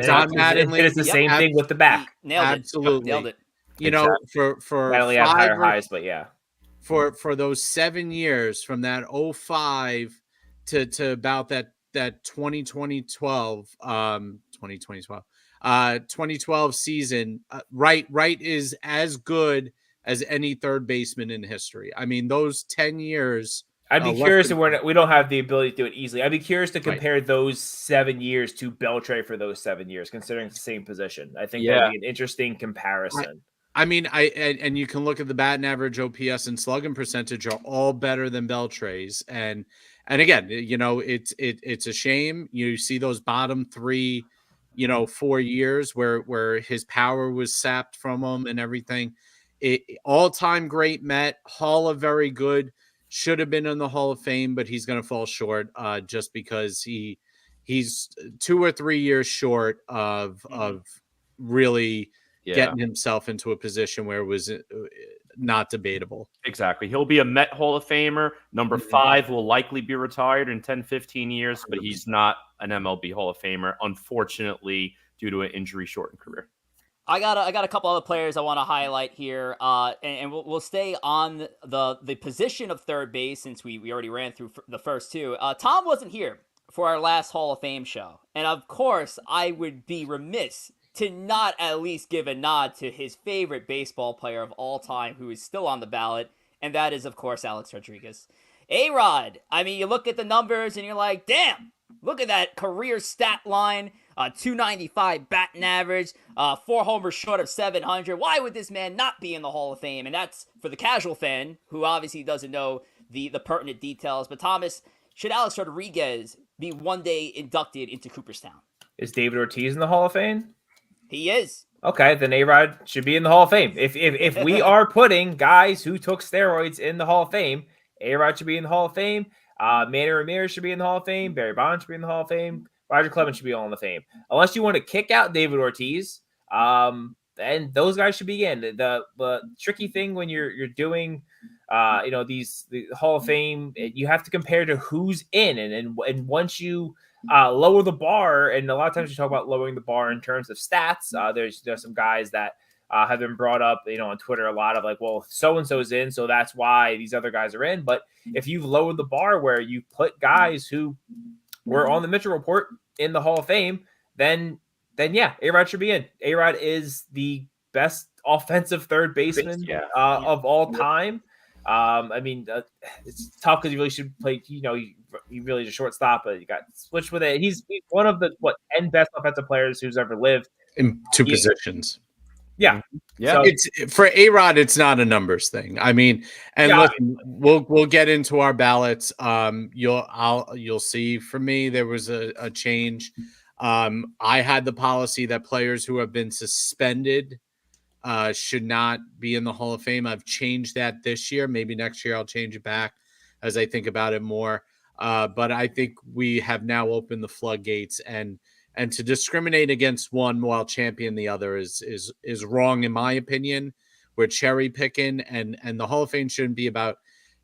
Don Mattingly. It is the same thing with the back. He nailed it. Absolutely. Nailed it. You know, for Mattingly had higher highs, but yeah. For those 7 years from that 05 to about that 2012 season, Wright is as good as any third baseman in history. I mean, those 10 years. I'd be curious if we don't have the ability to do it easily. I'd be curious to compare those 7 years to Beltre for those 7 years, considering it's the same position. I think that would be an interesting comparison. I mean, and you can look at the batting average, OPS, and slugging percentage are all better than Beltre's. And again, you know, it's a shame. You see those bottom 3, 4 years where his power was sapped from him and everything. All-time great Met, Hall of very good, should have been in the Hall of Fame, but he's going to fall short just because he's 2 or 3 years short of really getting himself into a position where it was not debatable. Exactly. He'll be a Met Hall of Famer. Number 5 will likely be retired in 10, 15 years, but he's not an MLB Hall of Famer, unfortunately, due to an injury-shortened career. I got a couple other players I want to highlight here, and we'll stay on the position of third base since we already ran through the first 2. Tom wasn't here for our last Hall of Fame show, and of course, I would be remiss to not at least give a nod to his favorite baseball player of all time who is still on the ballot, and that is, of course, Alex Rodriguez. A-Rod, I mean, you look at the numbers and you're like, damn, look at that career stat line, 295 batting average, 4 homers short of 700. Why would this man not be in the Hall of Fame? And that's for the casual fan who obviously doesn't know the pertinent details. But Thomas, should Alex Rodriguez be one day inducted into Cooperstown? Is David Ortiz in the Hall of Fame? He is. Okay, then A-Rod should be in the Hall of Fame. If we are putting guys who took steroids in the Hall of Fame, A-Rod should be in the Hall of Fame. Manny Ramirez should be in the Hall of Fame. Barry Bonds should be in the Hall of Fame. Roger Clemens should be all in the Fame. Unless you want to kick out David Ortiz, and those guys should be in. The tricky thing when you're doing the Hall of Fame, you have to compare to who's in, and once you lower the bar, and a lot of times you talk about lowering the bar in terms of stats. There's some guys that have been brought up, on Twitter a lot of like, well, so and so's in, so that's why these other guys are in. But if you've lowered the bar where you put guys who were on the Mitchell Report in the Hall of Fame, then yeah, A-Rod should be in. A-Rod is the best offensive third baseman of all time. I mean, it's tough because you really should play. He really is a shortstop, but you got switched with it. He's one of the 10 best offensive players who's ever lived in 2 positions. Yeah. So it's for A-Rod. It's not a numbers thing. I mean, and listen, we'll get into our ballots. You'll see. For me, there was a change. I had the policy that players who have been suspended should not be in the Hall of Fame. I've changed that this year. Maybe next year I'll change it back as I think about it more. But I think we have now opened the floodgates, and to discriminate against one while champion the other is wrong in my opinion. We're cherry picking, and the Hall of Fame shouldn't be about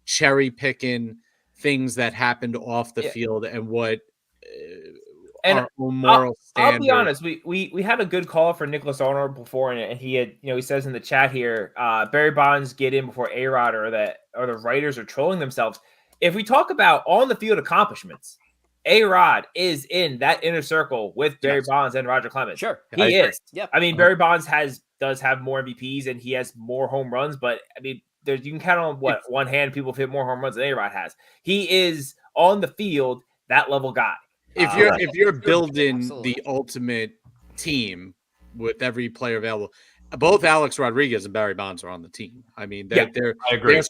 cherry picking things that happened off the field and what our own moral standard. I'll be honest, we had a good call for Nicholas Arnold before, and he had, he says in the chat here, Barry Bonds get in before A-Rod, or the writers are trolling themselves. If we talk about on the field accomplishments, A-Rod is in that inner circle with Barry Bonds and Roger Clemens. Sure. He is. Yep. I mean, Barry Bonds does have more MVPs and he has more home runs, but I mean, you can count on one hand people hit more home runs than A-Rod has. He is on the field that level guy. If you're building the ultimate team with every player available, both Alex Rodriguez and Barry Bonds are on the team. I mean, I agree.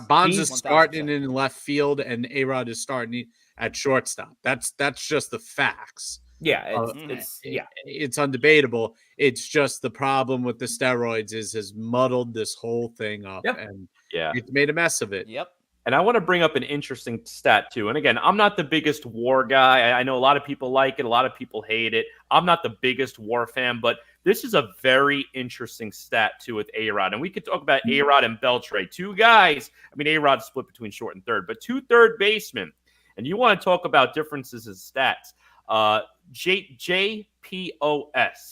Bonds is starting in left field and A-Rod is starting at shortstop. That's just the facts. Yeah, it's undebatable. It's just the problem with the steroids has muddled this whole thing up, and it's made a mess of it. Yep. And I want to bring up an interesting stat too. And again, I'm not the biggest WAR guy. I know a lot of people like it, a lot of people hate it. I'm not the biggest WAR fan, but This is a very interesting stat, too, with A-Rod. And we could talk about A-Rod and Beltre. Two guys, I mean, A-Rod split between short and third, but two third basemen. And you want to talk about differences in stats. JPOS,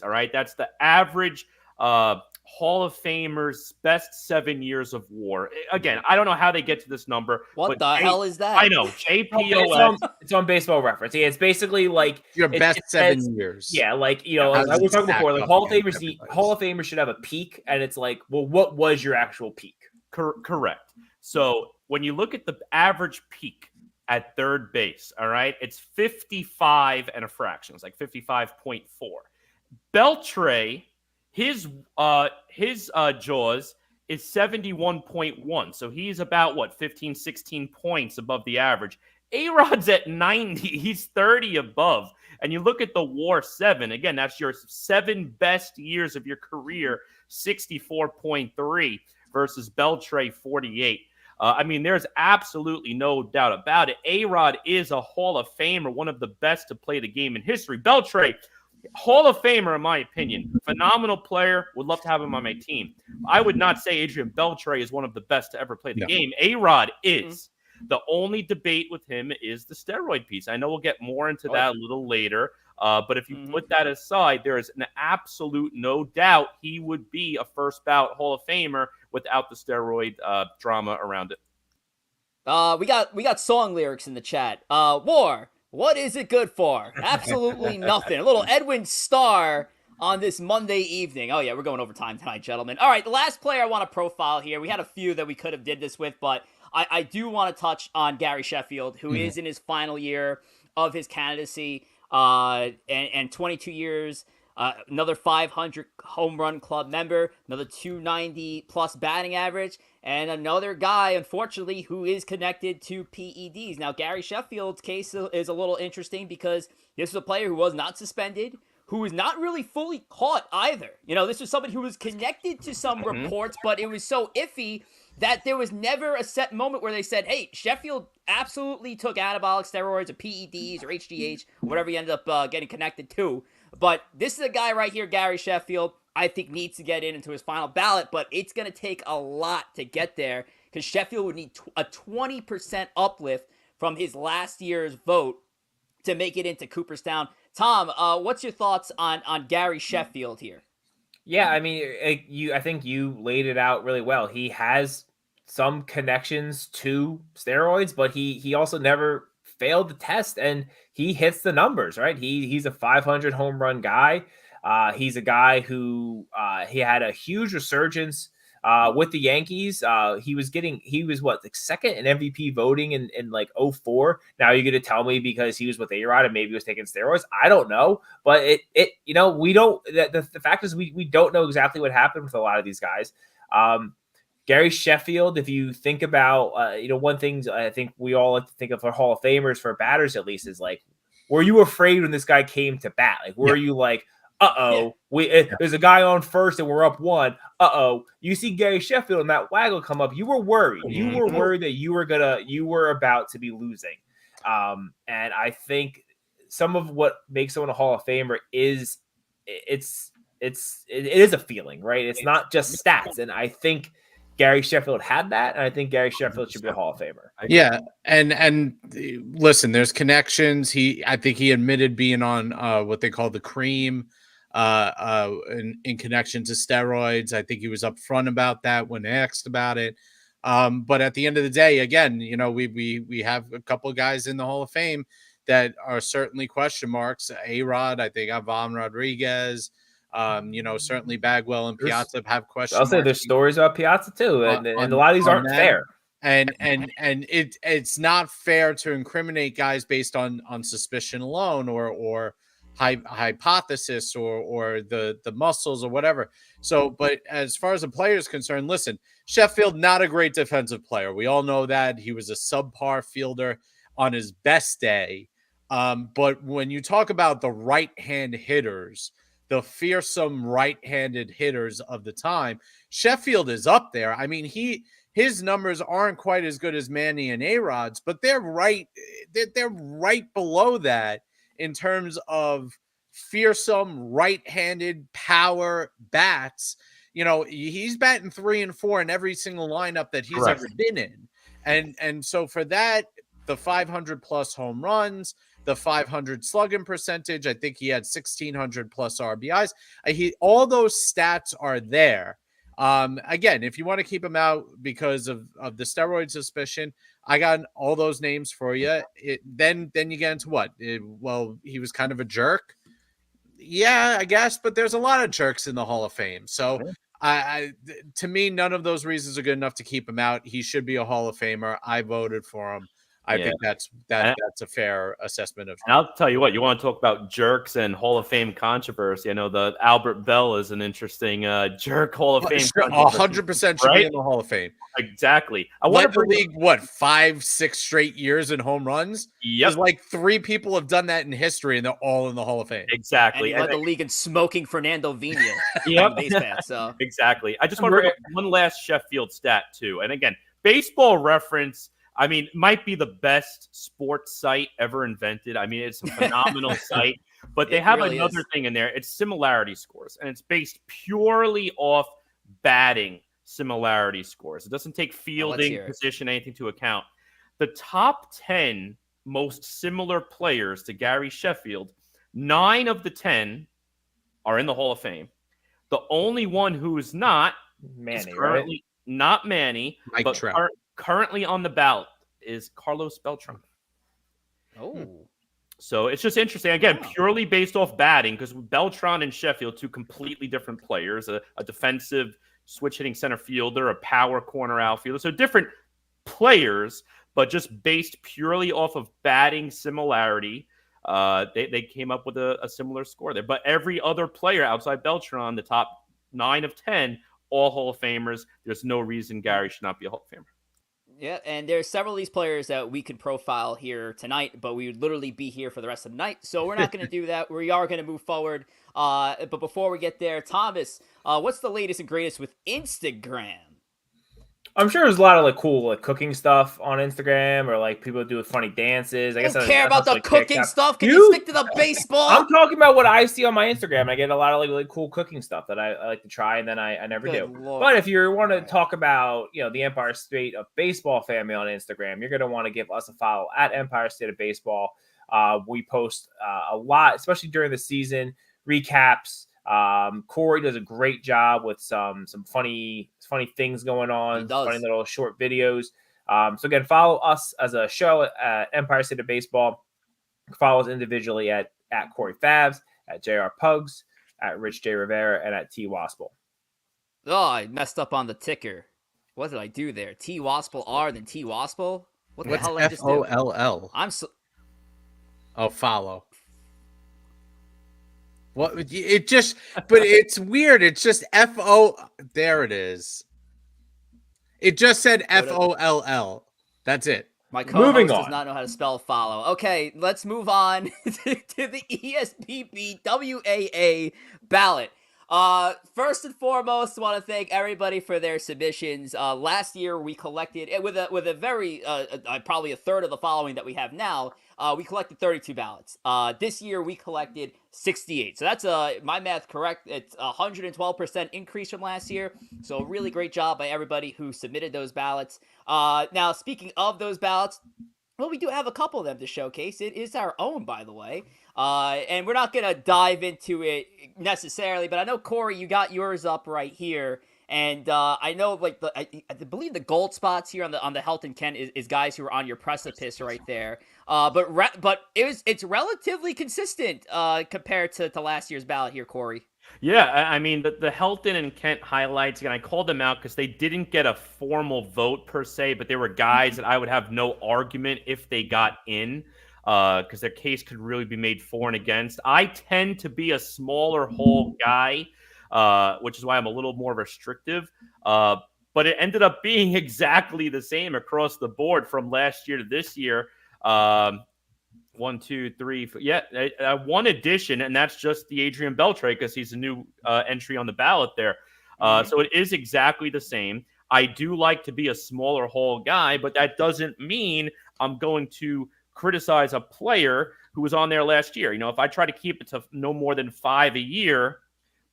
all right? That's the average Hall of Famers' best 7 years of WAR. Again, I don't know how they get to this number. What the hell is that? I know, JPOS. It's on Baseball Reference. Yeah, it's basically like your best 7 years. Yeah, like, you know, like we were talking before, like Hall of Famers should have a peak, and it's like, well, what was your actual peak? Correct. So when you look at the average peak at third base, all right, it's 55 and a fraction. It's like 55.4. Beltre, his JAWS is 71.1. So he's about, 15, 16 points above the average. A-Rod's at 90. He's 30 above. And you look at the WAR 7. Again, that's your 7 best years of your career, 64.3 versus Beltre, 48. I mean, there's absolutely no doubt about it. A-Rod is a Hall of Famer, one of the best to play the game in history. Beltre, Hall of Famer, in my opinion. Phenomenal player. Would love to have him on my team. I would not say Adrian Beltre is one of the best to ever play the game. A-Rod is. The only debate with him is the steroid piece. I know we'll get more into that a little later. But if you put that aside, there is an absolute no doubt he would be a first bout Hall of Famer without the steroid drama around it. We got song lyrics in the chat. WAR. What is it good for? Absolutely nothing. A little Edwin Starr on this Monday evening. Oh, yeah, we're going over time tonight, gentlemen. All right, the last player I want to profile here. We had a few that we could have did this with, but I do want to touch on Gary Sheffield, who is in his final year of his candidacy, and 22 years, another 500 home run club member, another 290-plus batting average, and another guy, unfortunately, who is connected to PEDs. Now, Gary Sheffield's case is a little interesting because this is a player who was not suspended, who was not really fully caught either. You know, this was somebody who was connected to some reports, but it was so iffy that there was never a set moment where they said, hey, Sheffield absolutely took anabolic steroids or PEDs or HGH, whatever he ended up getting connected to. But this is a guy right here, Gary Sheffield, I think needs to get into his final ballot, but it's going to take a lot to get there because Sheffield would need a 20% uplift from his last year's vote to make it into Cooperstown. Tom, what's your thoughts on Gary Sheffield here? Yeah, I mean, I think you laid it out really well. He has some connections to steroids, but he also never failed the test, and he hits the numbers, right? He's a 500 home run guy. He's a guy who he had a huge resurgence with the Yankees. He was like second in MVP voting in like 2004. Now you're going to tell me because he was with A-Rod and maybe he was taking steroids. I don't know, but we don't. The fact is we don't know exactly what happened with a lot of these guys. Gary Sheffield, if you think about, one thing I think we all like to think of for Hall of Famers, for batters at least, is like, were you afraid when this guy came to bat? Like, were you like, there's a guy on first and we're up 1. You see Gary Sheffield and that waggle come up. You were worried. You were worried that you were about to be losing. And I think some of what makes someone a Hall of Famer is it is a feeling, right? It's not just stats. And I think Gary Sheffield had that, and I think Gary Sheffield should be a Hall of Famer. Yeah, and listen, there's connections. I think he admitted being on what they call the cream in connection to steroids. I think he was upfront about that when asked about it. But at the end of the day, again, we have a couple of guys in the Hall of Fame that are certainly question marks. A-Rod, I think Ivan Rodriguez. Certainly Bagwell and Piazza have questions. I'll say there's stories about Piazza too, and a lot of these aren't fair. And it's not fair to incriminate guys based on suspicion alone or hypothesis or the muscles or whatever. So, but as far as the player is concerned, listen, Sheffield, not a great defensive player. We all know that. He was a subpar fielder on his best day. But when you talk about the right-hand hitters, the fearsome right-handed hitters of the time, Sheffield is up there. I mean, his numbers aren't quite as good as Manny and A-Rod's, but they're right below that in terms of fearsome right-handed power bats. You know, he's batting 3 and 4 in every single lineup that he's ever been in. And so for that, the 500 plus home runs, the 500 slugging percentage, I think he had 1,600 plus RBIs. All those stats are there. Again, if you want to keep him out because of the steroid suspicion, I got all those names for you. Then you get into what? Well, he was kind of a jerk. Yeah, I guess, but there's a lot of jerks in the Hall of Fame. So to me, none of those reasons are good enough to keep him out. He should be a Hall of Famer. I voted for him. I think that's a fair assessment of. And I'll tell you what, you want to talk about jerks and Hall of Fame controversy. I know the Albert Bell is an interesting jerk Hall of Fame. 100% should be in the Hall of Fame. Exactly. I want the league 5-6 straight years in home runs. There's like 3 people have done that in history, and they're all in the Hall of Fame. Exactly. And he led the league in smoking Fernando Vina. Base pass, so. Exactly. I just want to bring up one last Sheffield stat too, and again, Baseball Reference. I mean, might be the best sports site ever invented. I mean, it's a phenomenal site, but they have really another thing in there. It's similarity scores, and it's based purely off batting similarity scores. It doesn't take fielding, position, anything to account. The top 10 most similar players to Gary Sheffield, 9 of the 10 are in the Hall of Fame. The only one who is not Manny, is currently not Manny, Mike but Trout. Currently on the ballot is Carlos Beltran. Oh. So it's just interesting. Again, purely based off batting, because Beltran and Sheffield, 2 completely different players, a defensive switch-hitting center fielder, a power corner outfielder. So different players, but just based purely off of batting similarity, they came up with a similar score there. But every other player outside Beltran, the top 9 of 10, all Hall of Famers. There's no reason Gary should not be a Hall of Famer. Yeah, and there's several of these players that we could profile here tonight, but we would literally be here for the rest of the night, so we're not going to do that. We are going to move forward. But before we get there, Thomas, what's the latest and greatest with Instagram? I'm sure there's a lot of like cool like cooking stuff on Instagram, or like people do funny dances. I don't care about the cooking stuff. Can you stick to the baseball? I'm talking about what I see on my Instagram. I get a lot of like really cool cooking stuff that I like to try, and then I never do. Lord. But if you want to talk about the Empire State of Baseball family on Instagram, you're going to want to give us a follow at Empire State of Baseball. We post a lot, especially during the season recaps. Corey does a great job with some funny things going on, funny little short videos. So again, follow us as a show at Empire State of Baseball. Follow us individually at Corey Favs, at JR Pugs, at Rich J Rivera, and at T Waspel. Oh, I messed up on the ticker. What did I do there? T Waspel R then T Waspel? What the hell did I just do? FOLL? Follow. What it just, but it's weird. It's just FO. There it is. It just said FOLL. That's it. My co-host does not know how to spell follow. Okay, let's move on to the ESBBWAA ballot. First and foremost, I want to thank everybody for their submissions. Last year we collected with a very probably a third of the following that we have now. We collected 32 ballots. This year we collected 68. So that's my math correct. It's 112% increase from last year. So really great job by everybody who submitted those ballots. Now speaking of those ballots, well, we do have a couple of them to showcase. It is our own, by the way. And we're not going to dive into it necessarily, but I know, Corey, you got yours up right here. And I know, like, I believe the gold spots here on the Helton Kent is guys who are on your precipice right there. But it's relatively consistent compared to last year's ballot here, Corey. Yeah, I mean, the Helton and Kent highlights, and I called them out because they didn't get a formal vote per se, but they were guys that I would have no argument if they got in, because their case could really be made for and against. I tend to be a smaller hole guy, which is why I'm a little more restrictive. But it ended up being exactly the same across the board from last year to this year. 1, 2, 3, 4. Yeah, one addition, and that's just the Adrian Beltre because he's a new entry on the ballot there. So it is exactly the same. I do like to be a smaller hole guy, but that doesn't mean I'm going to criticize a player who was on there last year. If I try to keep it to no more than 5 a year,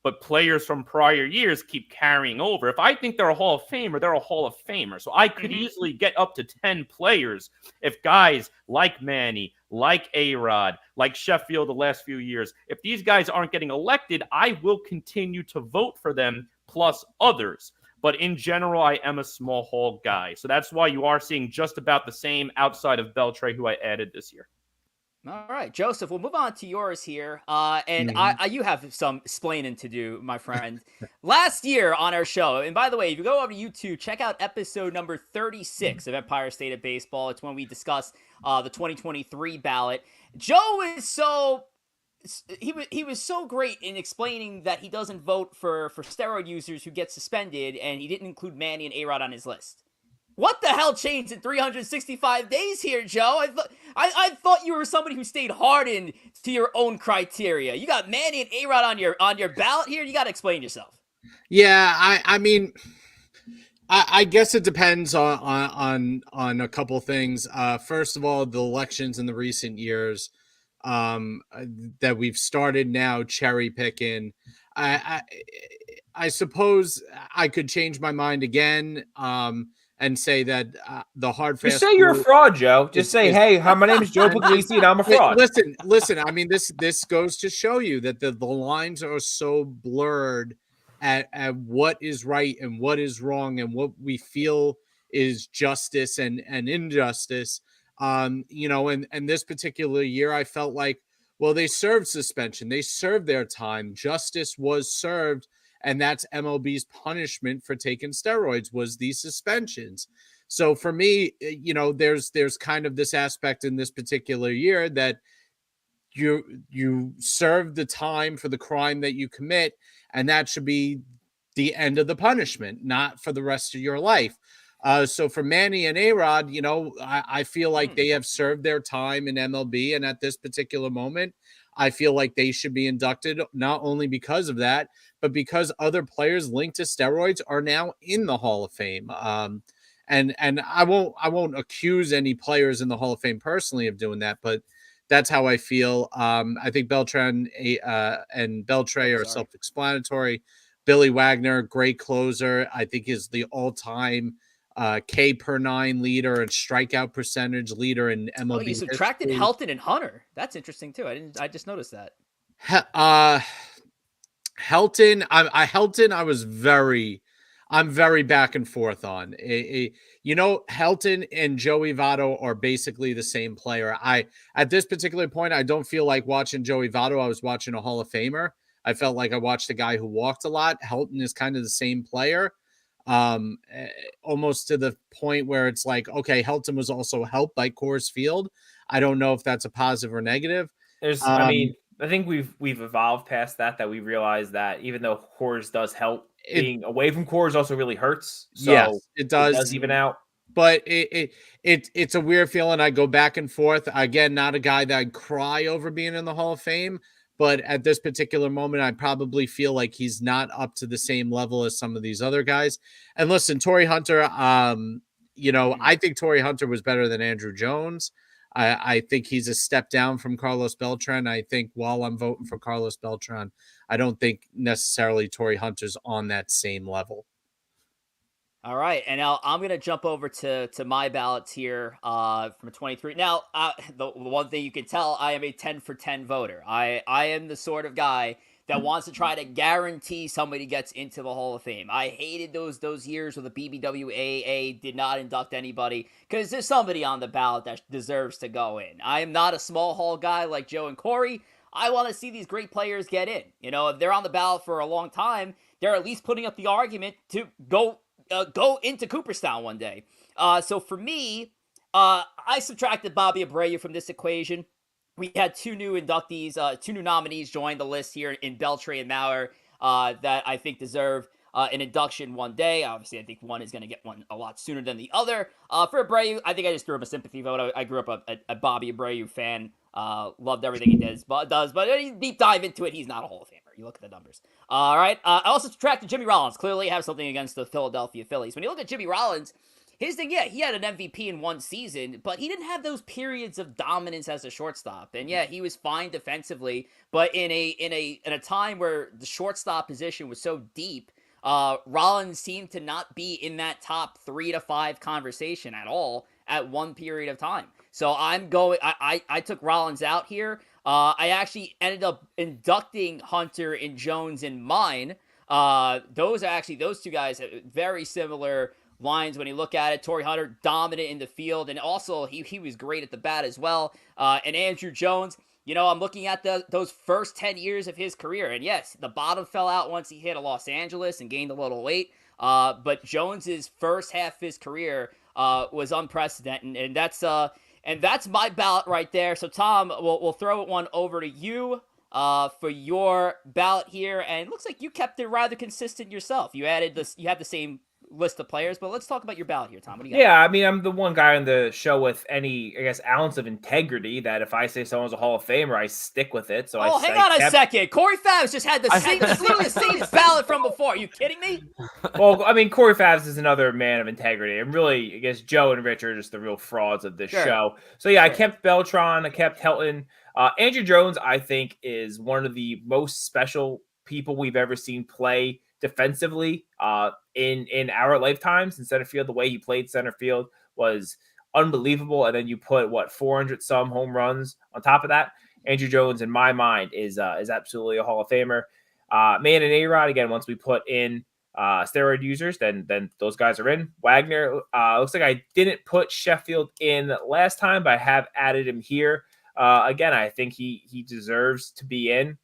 but players from prior years keep carrying over. If I think they're a Hall of Famer, they're a Hall of Famer. So I could easily get up to 10 players if guys like Manny, like A-Rod, like Sheffield the last few years, if these guys aren't getting elected, I will continue to vote for them plus others. But in general, I am a small hall guy. So that's why you are seeing just about the same outside of Beltre, who I added this year. All right, Joseph, we'll move on to yours here. And you have some explaining to do, my friend. Last year on our show, and by the way, if you go over to YouTube, check out episode number 36 of Empire State of Baseball. It's when we discuss the 2023 ballot. Joe is so... He was so great in explaining that he doesn't vote for steroid users who get suspended, and he didn't include Manny and A-Rod on his list. What the hell changed in 365 days here, Joe? I thought you were somebody who stayed hardened to your own criteria. You got Manny and A-Rod on your ballot here. You got to explain yourself. Yeah, I mean, I guess it depends on a couple things. First of all, the elections in the recent years that we've started now cherry picking. I suppose I could change my mind again. And say that the hard fast. Just say you're a fraud, Joe. Just say, hey, my name is Joe Puglisi and I'm a fraud. Listen. I mean, this goes to show you that the lines are so blurred at what is right and what is wrong and what we feel is justice and injustice. And this particular year, I felt like, well, they served suspension. They served their time. Justice was served. And that's MLB's punishment for taking steroids was these suspensions. So for me, there's kind of this aspect in this particular year that you serve the time for the crime that you commit, and that should be the end of the punishment, not for the rest of your life. So for Manny and A-Rod, I feel like they have served their time in MLB, and at this particular moment, I feel like they should be inducted not only because of that, but because other players linked to steroids are now in the Hall of Fame. And I won't accuse any players in the Hall of Fame personally of doing that, but that's how I feel. I think Beltran and Beltre are self-explanatory. Billy Wagner, great closer. I think is the all-time K per 9 leader and strikeout percentage leader in MLB. Oh, you subtracted Helton and Hunter. That's interesting too. I just noticed that. Helton, I'm very back and forth on. Helton and Joey Votto are basically the same player. At this particular point, I don't feel like watching Joey Votto. I was watching a Hall of Famer. I felt like I watched a guy who walked a lot. Helton is kind of the same player. Almost to the point where it's like, okay, Helton was also helped by Coors Field. I don't know if that's a positive or negative. I think we've evolved past that we realize that even though Coors does help, being away from Coors also really hurts. So yes, it does. It does even out. But it's a weird feeling. I go back and forth. Again, not a guy that I'd cry over being in the Hall of Fame. But at this particular moment, I probably feel like he's not up to the same level as some of these other guys. And listen, Torrey Hunter, I think Torrey Hunter was better than Andrew Jones. I think he's a step down from Carlos Beltran. I think while I'm voting for Carlos Beltran, I don't think necessarily Torrey Hunter's on that same level. All right, and now I'm going to jump over to my ballots here from 23. Now, the one thing you can tell, I am a 10 for 10 voter. I am the sort of guy that wants to try to guarantee somebody gets into the Hall of Fame. I hated those years where the BBWAA did not induct anybody because there's somebody on the ballot that deserves to go in. I am not a small hall guy like Joe and Corey. I want to see these great players get in. If they're on the ballot for a long time, they're at least putting up the argument to go into Cooperstown one day. So for me, I subtracted Bobby Abreu from this equation. We had two new inductees, two new nominees join the list here in Beltre and Maurer that I think deserve an induction one day. Obviously, I think one is going to get one a lot sooner than the other. For Abreu, I think I just threw up a sympathy vote. I grew up a Bobby Abreu fan. Loved everything he does, but deep dive into it, he's not a Hall of Famer. You look at the numbers. All right. I also subtracted Jimmy Rollins. Clearly have something against the Philadelphia Phillies. When you look at Jimmy Rollins, his thing, yeah, he had an MVP in one season, but he didn't have those periods of dominance as a shortstop. And yeah, he was fine defensively, but in a time where the shortstop position was so deep, Rollins seemed to not be in that top 3 to 5 conversation at all at one period of time. So I took Rollins out here. I actually ended up inducting Hunter and Jones in mine. Those two guys have very similar lines when you look at it. Torrey Hunter, dominant in the field, and also he was great at the bat as well. And Andrew Jones, I'm looking at those first 10 years of his career, and yes, the bottom fell out once he hit a Los Angeles and gained a little weight. But Jones's first half of his career was unprecedented, and that's my ballot right there. So Tom, we'll throw one over to you for your ballot here, and it looks like you kept it rather consistent yourself. You had the same list of players, but let's talk about your ballot here, Tom. What do you got? Yeah, I mean, I'm the one guy on the show with any, I guess, ounce of integrity that if I say someone's a Hall of Famer, I stick with it. So hang on a second. Corey Favs just had literally the same ballot from before. Are you kidding me? Well, I mean, Corey Favs is another man of integrity, and really, I guess Joe and Rich are just the real frauds of this show. So yeah, I kept Beltran, I kept Helton. Andrew Jones, I think, is one of the most special people we've ever seen play defensively in our lifetimes in center field. The way he played center field was unbelievable. And then you put 400 some home runs on top of that. Andrew Jones, in my mind, is absolutely a Hall of Famer. Man and A-Rod, again, once we put in steroid users, then those guys are in. Wagner, looks like I didn't put Sheffield in last time, but I have added him here. Again, I think he deserves to be in.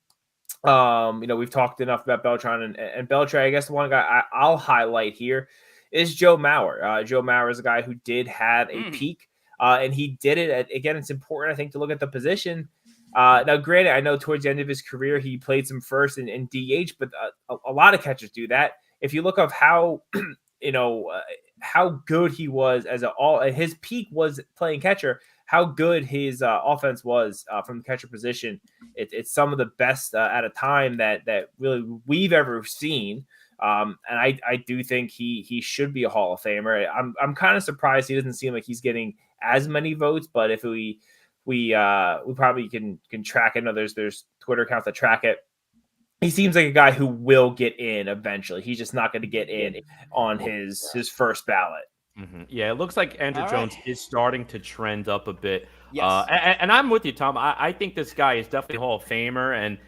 We've talked enough about Beltran and Beltran. I guess the one guy I'll highlight here is Joe Mauer. Joe Mauer is a guy who did have a peak, and he did it. Again, it's important, I think, to look at the position. Now, granted, I know towards the end of his career, he played some first and DH, but a lot of catchers do that. If you look up how, how good he was his peak was playing catcher, how good his offense was from the catcher position. It's some of the best at a time that really we've ever seen. And I do think he should be a Hall of Famer. I'm kind of surprised he doesn't seem like he's getting as many votes, but if we probably can track it. I know there's Twitter accounts that track it. He seems like a guy who will get in eventually. He's just not going to get in on his first ballot. Mm-hmm. Yeah, it looks like Andrew Jones is starting to trend up a bit. Yes. And I'm with you, Tom. I think this guy is definitely a Hall of Famer. And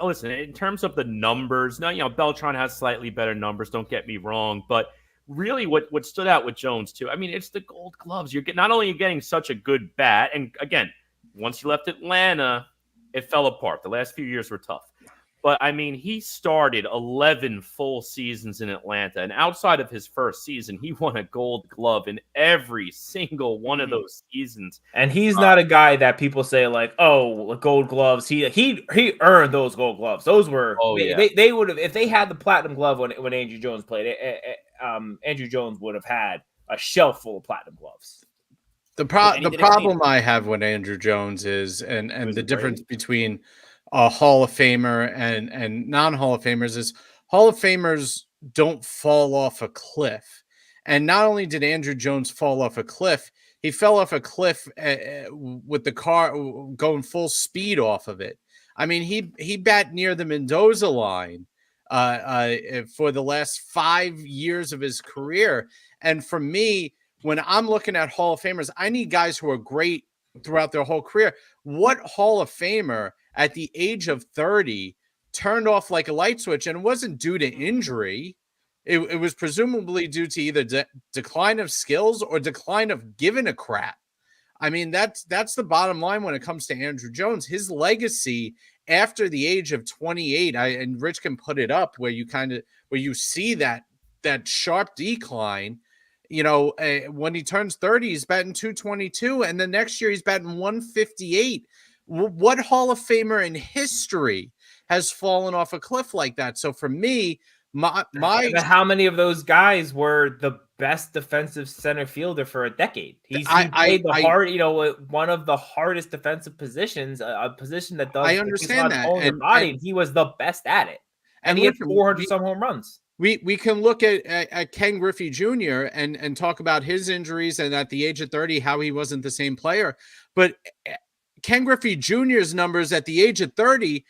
listen, in terms of the numbers, now, Beltran has slightly better numbers, don't get me wrong. But really what stood out with Jones, too, I mean, it's the Gold Gloves. Not only are you getting such a good bat, and again, once you left Atlanta, it fell apart. The last few years were tough. But, I mean, he started 11 full seasons in Atlanta. And outside of his first season, he won a Gold Glove in every single one of those seasons. And he's not a guy that people say, like, oh, Gold Gloves. He earned those Gold Gloves. Those were they would have, if they had the Platinum Glove when Andrew Jones played, Andrew Jones would have had a shelf full of Platinum Gloves. The problem I have with Andrew Jones is, and the difference between a Hall of Famer and non-Hall of Famers is Hall of Famers don't fall off a cliff. And not only did Andrew Jones fall off a cliff, he fell off a cliff with the car going full speed off of it. I mean, he bat near the Mendoza line for the last 5 years of his career. And for me, when I'm looking at Hall of Famers, I need guys who are great throughout their whole career. What Hall of Famer at the age of 30 turned off like a light switch, and it wasn't due to injury. It was presumably due to either decline of skills or decline of giving a crap. I mean, that's the bottom line when it comes to Andrew Jones. His legacy after the age of 28, and Rich can put it up where you see that sharp decline. When he turns 30, he's batting 222, and the next year he's batting 158. What Hall of Famer in history has fallen off a cliff like that? So for me, how many of those guys were the best defensive center fielder for a decade? He played one of the hardest defensive positions, a position that does. I understand that. And he was the best at it, and he had 400 some home runs. we can look at Ken Griffey Jr. and talk about his injuries and at the age of 30 how he wasn't the same player. But Ken Griffey Jr.'s numbers at the age of 30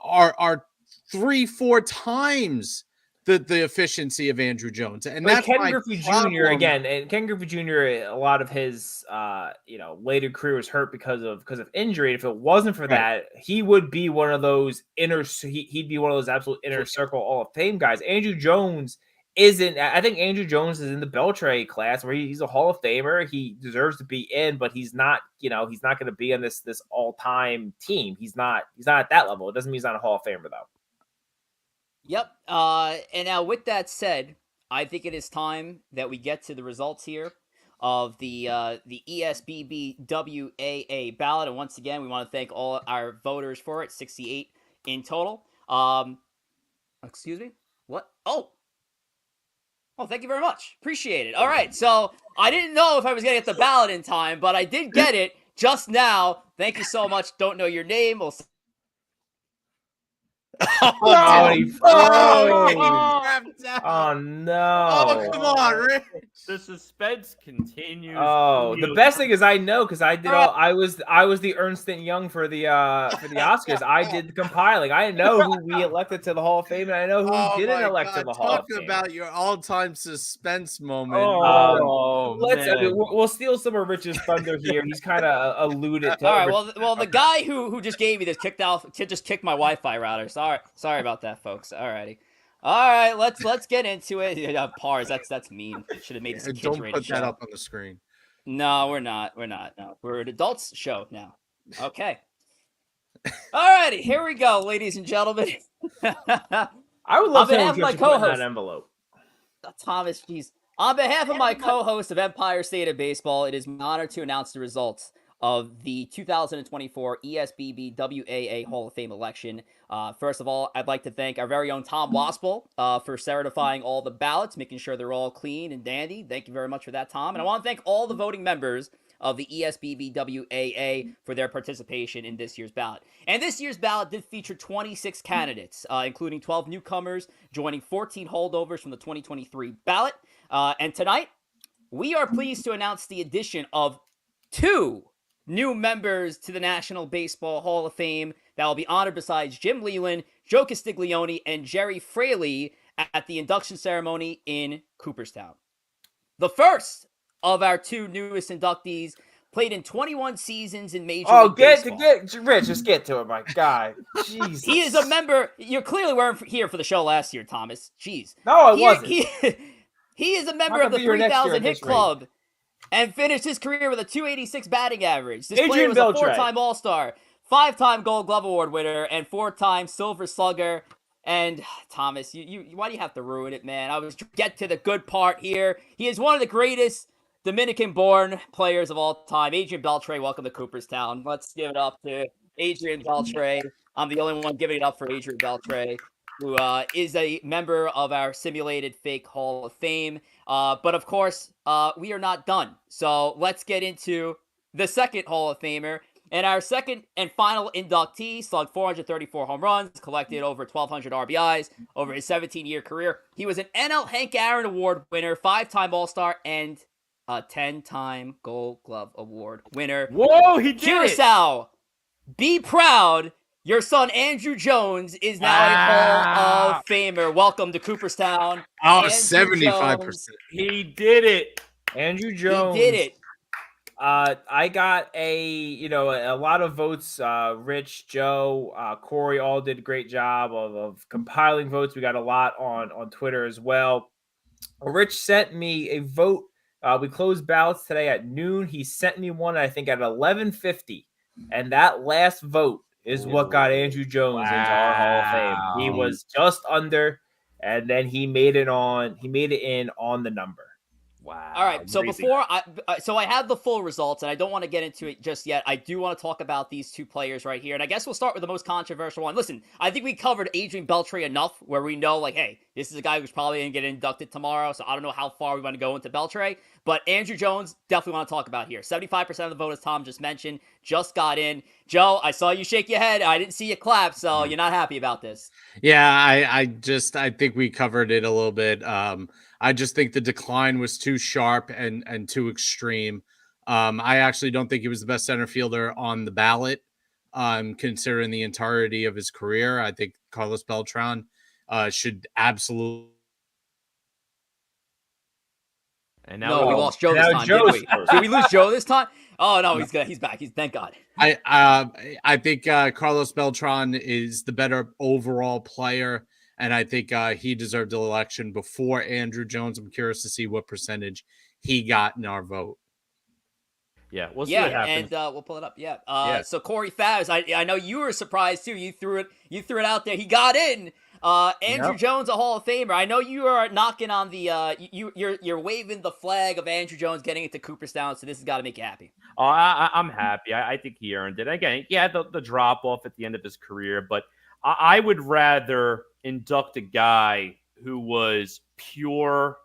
are 3-4 times the efficiency of Andrew Jones, and but that's Ken Griffey Jr. again, and Ken Griffey Jr. a lot of his later career was hurt because of injury. If it wasn't for that, he would be one of those he'd be one of those absolute inner circle Hall of Fame guys. Andrew Jones isn't. I think Andrew Jones is in the Beltray class where he's a Hall of Famer. He deserves to be in, but he's not. He's not going to be on this all time team. He's not at that level. It doesn't mean he's not a Hall of Famer though. Yep. And now with that said, I think it is time that we get to the results here of the ESBBWAA ballot. And once again, we want to thank all our voters for it, 68 in total. Excuse me? What? Oh, thank you very much. Appreciate it. All right. So I didn't know if I was going to get the ballot in time, but I did get it just now. Thank you so much. Don't know your name. We'll Oh no! Oh, come on, Rich. The suspense continues. Oh, the best thing is I know because I did I was the Ernst & Young for the Oscars. I did the compiling. I know who we elected to the Hall of Fame, and I know who didn't elect to the Hall of Fame. Talk about your all-time suspense moment. We'll steal some of Rich's thunder here. He's kind of alluded to. All right. Well, the guy who just gave me this kicked my Wi-Fi router. Sorry about that, folks. Alrighty. All right, let's get into it. Pars, that's mean. Should have made this a kids rated show. Don't put that up on the screen. No, we're not. No, we're an adults show now. Okay. Alrighty, here we go, ladies and gentlemen. I would love to have my co-host that envelope. Thomas, jeez. On behalf of my co-host of Empire State of Baseball, it is my honor to announce the results of the 2024 ESBBWAA Hall of Fame election. First of all, I'd like to thank our very own Tom Waspel for certifying all the ballots, making sure they're all clean and dandy. Thank you very much for that, Tom. And I want to thank all the voting members of the ESBBWAA for their participation in this year's ballot. And this year's ballot did feature 26 candidates, including 12 newcomers, joining 14 holdovers from the 2023 ballot. And tonight, we are pleased to announce the addition of 2 new members to the National Baseball Hall of Fame that will be honored besides Jim Leyland, Joe Castiglione, and Jerry Fraley at the induction ceremony in Cooperstown. The first of our 2 newest inductees played in 21 seasons in Major League Baseball. Rich, just get to it, my guy. Jesus. He is a member. You clearly weren't here for the show last year, Thomas. Jeez. No, I wasn't. He is a member of the 3,000 hit club. And finished his career with a .286 batting average. This player was a 4-time All-Star, 5-time Gold Glove Award winner, and 4-time Silver Slugger. And Thomas, you why do you have to ruin it, man? I was get to the good part here. He is one of the greatest Dominican-born players of all time. Adrian Beltre, welcome to Cooperstown. Let's give it up to Adrian Beltre. I'm the only one giving it up for Adrian Beltre, who is a member of our Simulated Fake Hall of Fame. But of course, we are not done. So let's get into the second Hall of Famer. And our second and final inductee slugged 434 home runs, collected over 1,200 RBIs over his 17-year career. He was an NL Hank Aaron Award winner, 5-time All-Star, and a 10-time Gold Glove Award winner. Whoa, he did Curacao, be proud. Your son, Andrew Jones, is now a Hall of Famer. Welcome to Cooperstown. Oh, 75%. He did it. Andrew Jones. He did it. I got a lot of votes. Rich, Joe, Corey all did a great job of compiling votes. We got a lot on Twitter as well. Rich sent me a vote. We closed ballots today at noon. He sent me one, I think, at 11:50. And that last vote is what got Andrew Jones into our Hall of Fame. He was just under, and then he made it in on the number. Wow. All right. So before I have the full results, and I don't want to get into it just yet. I do want to talk about these two players right here, and I guess we'll start with the most controversial one. Listen, I think we covered Adrian Beltre enough, where we know, like, hey, this is a guy who's probably going to get inducted tomorrow. So I don't know how far we want to go into Beltre, but Andrew Jones definitely want to talk about here. 75% of the vote, as Tom just mentioned, just got in. Joe, I saw you shake your head. I didn't see you clap, so you're not happy about this. Yeah, I think we covered it a little bit. I just think the decline was too sharp and too extreme. I actually don't think he was the best center fielder on the ballot, considering the entirety of his career. I think Carlos Beltran should absolutely. And now we lost Joe this time, didn't we? Did we lose Joe this time? Oh no, he's good. He's back. Thank God. I think Carlos Beltran is the better overall player, and I think he deserved the election before Andrew Jones. I'm curious to see what percentage he got in our vote. Yeah, we'll see what happens. And we'll pull it up. Yeah. So Corey Favs, I know you were surprised too. You threw it out there. He got in. Andrew Jones, a Hall of Famer. I know you are knocking on the you're waving the flag of Andrew Jones getting into Cooperstown, so this has got to make you happy. Oh, I'm happy. I think he earned it. Again, yeah, the drop off at the end of his career, but I would rather induct a guy who was pure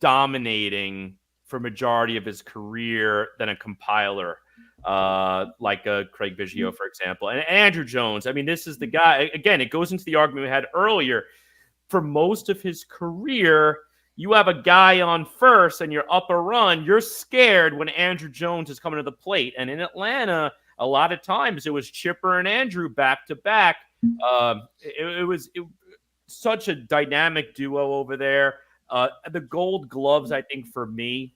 dominating for majority of his career than a compiler like Craig Biggio, for example. And Andrew Jones, I mean, this is the guy, again, it goes into the argument we had earlier. For most of his career, you have a guy on first and you're up a run, you're scared when Andrew Jones is coming to the plate. And in Atlanta, a lot of times it was Chipper and Andrew back to back. It was such a dynamic duo over there. The Gold Gloves, I think, for me,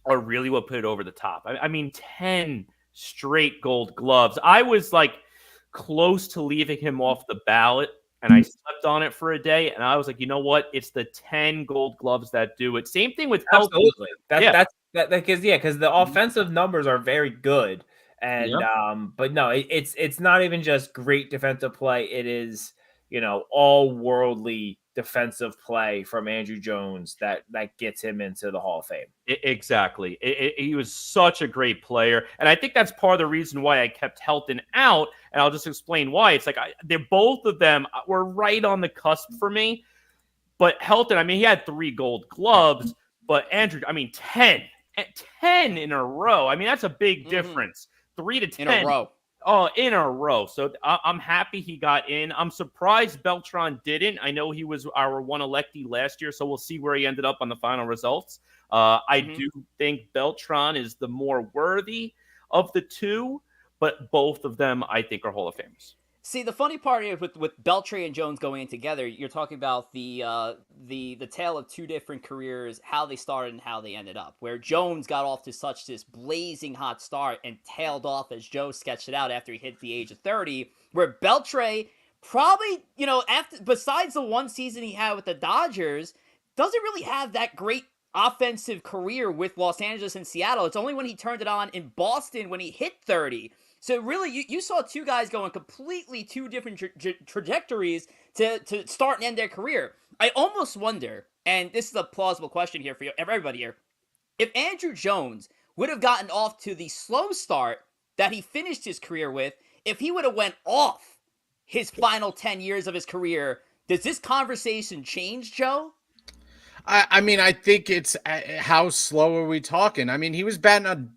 are really what put it over the top. I mean, 10 straight Gold Gloves. I was like close to leaving him off the ballot, and I slept on it for a day, and I was like, you know what? It's the 10 Gold Gloves that do it. Same thing with absolutely. Because the offensive numbers are very good, and but no, it's not even just great defensive play. It is, all worldly defensive play from Andrew Jones that gets him into the Hall of Fame. Exactly. He was such a great player. And I think that's part of the reason why I kept Helton out. And I'll just explain why. It's like they're both of them were right on the cusp for me. But Helton, I mean, he had 3 Gold Gloves, but Andrew, I mean, 10 in a row. I mean, that's a big difference. 3 to 10. In a row. Oh, in a row. So I'm happy he got in. I'm surprised Beltran didn't. I know he was our one electee last year, so we'll see where he ended up on the final results. I do think Beltran is the more worthy of the two, but both of them, I think, are Hall of Famers. See, the funny part is with Beltre and Jones going in together, you're talking about the tale of two different careers, how they started and how they ended up. Where Jones got off to such this blazing hot start and tailed off, as Joe sketched it out, after he hit the age of 30. Where Beltre probably, besides the one season he had with the Dodgers, doesn't really have that great offensive career with Los Angeles and Seattle. It's only when he turned it on in Boston when he hit 30. So really, you saw two guys going completely two different trajectories to start and end their career. I almost wonder, and this is a plausible question here for everybody here, if Andrew Jones would have gotten off to the slow start that he finished his career with, if he would have went off his final 10 years of his career, does this conversation change, Joe? I mean, I think it's how slow are we talking? I mean, he was batting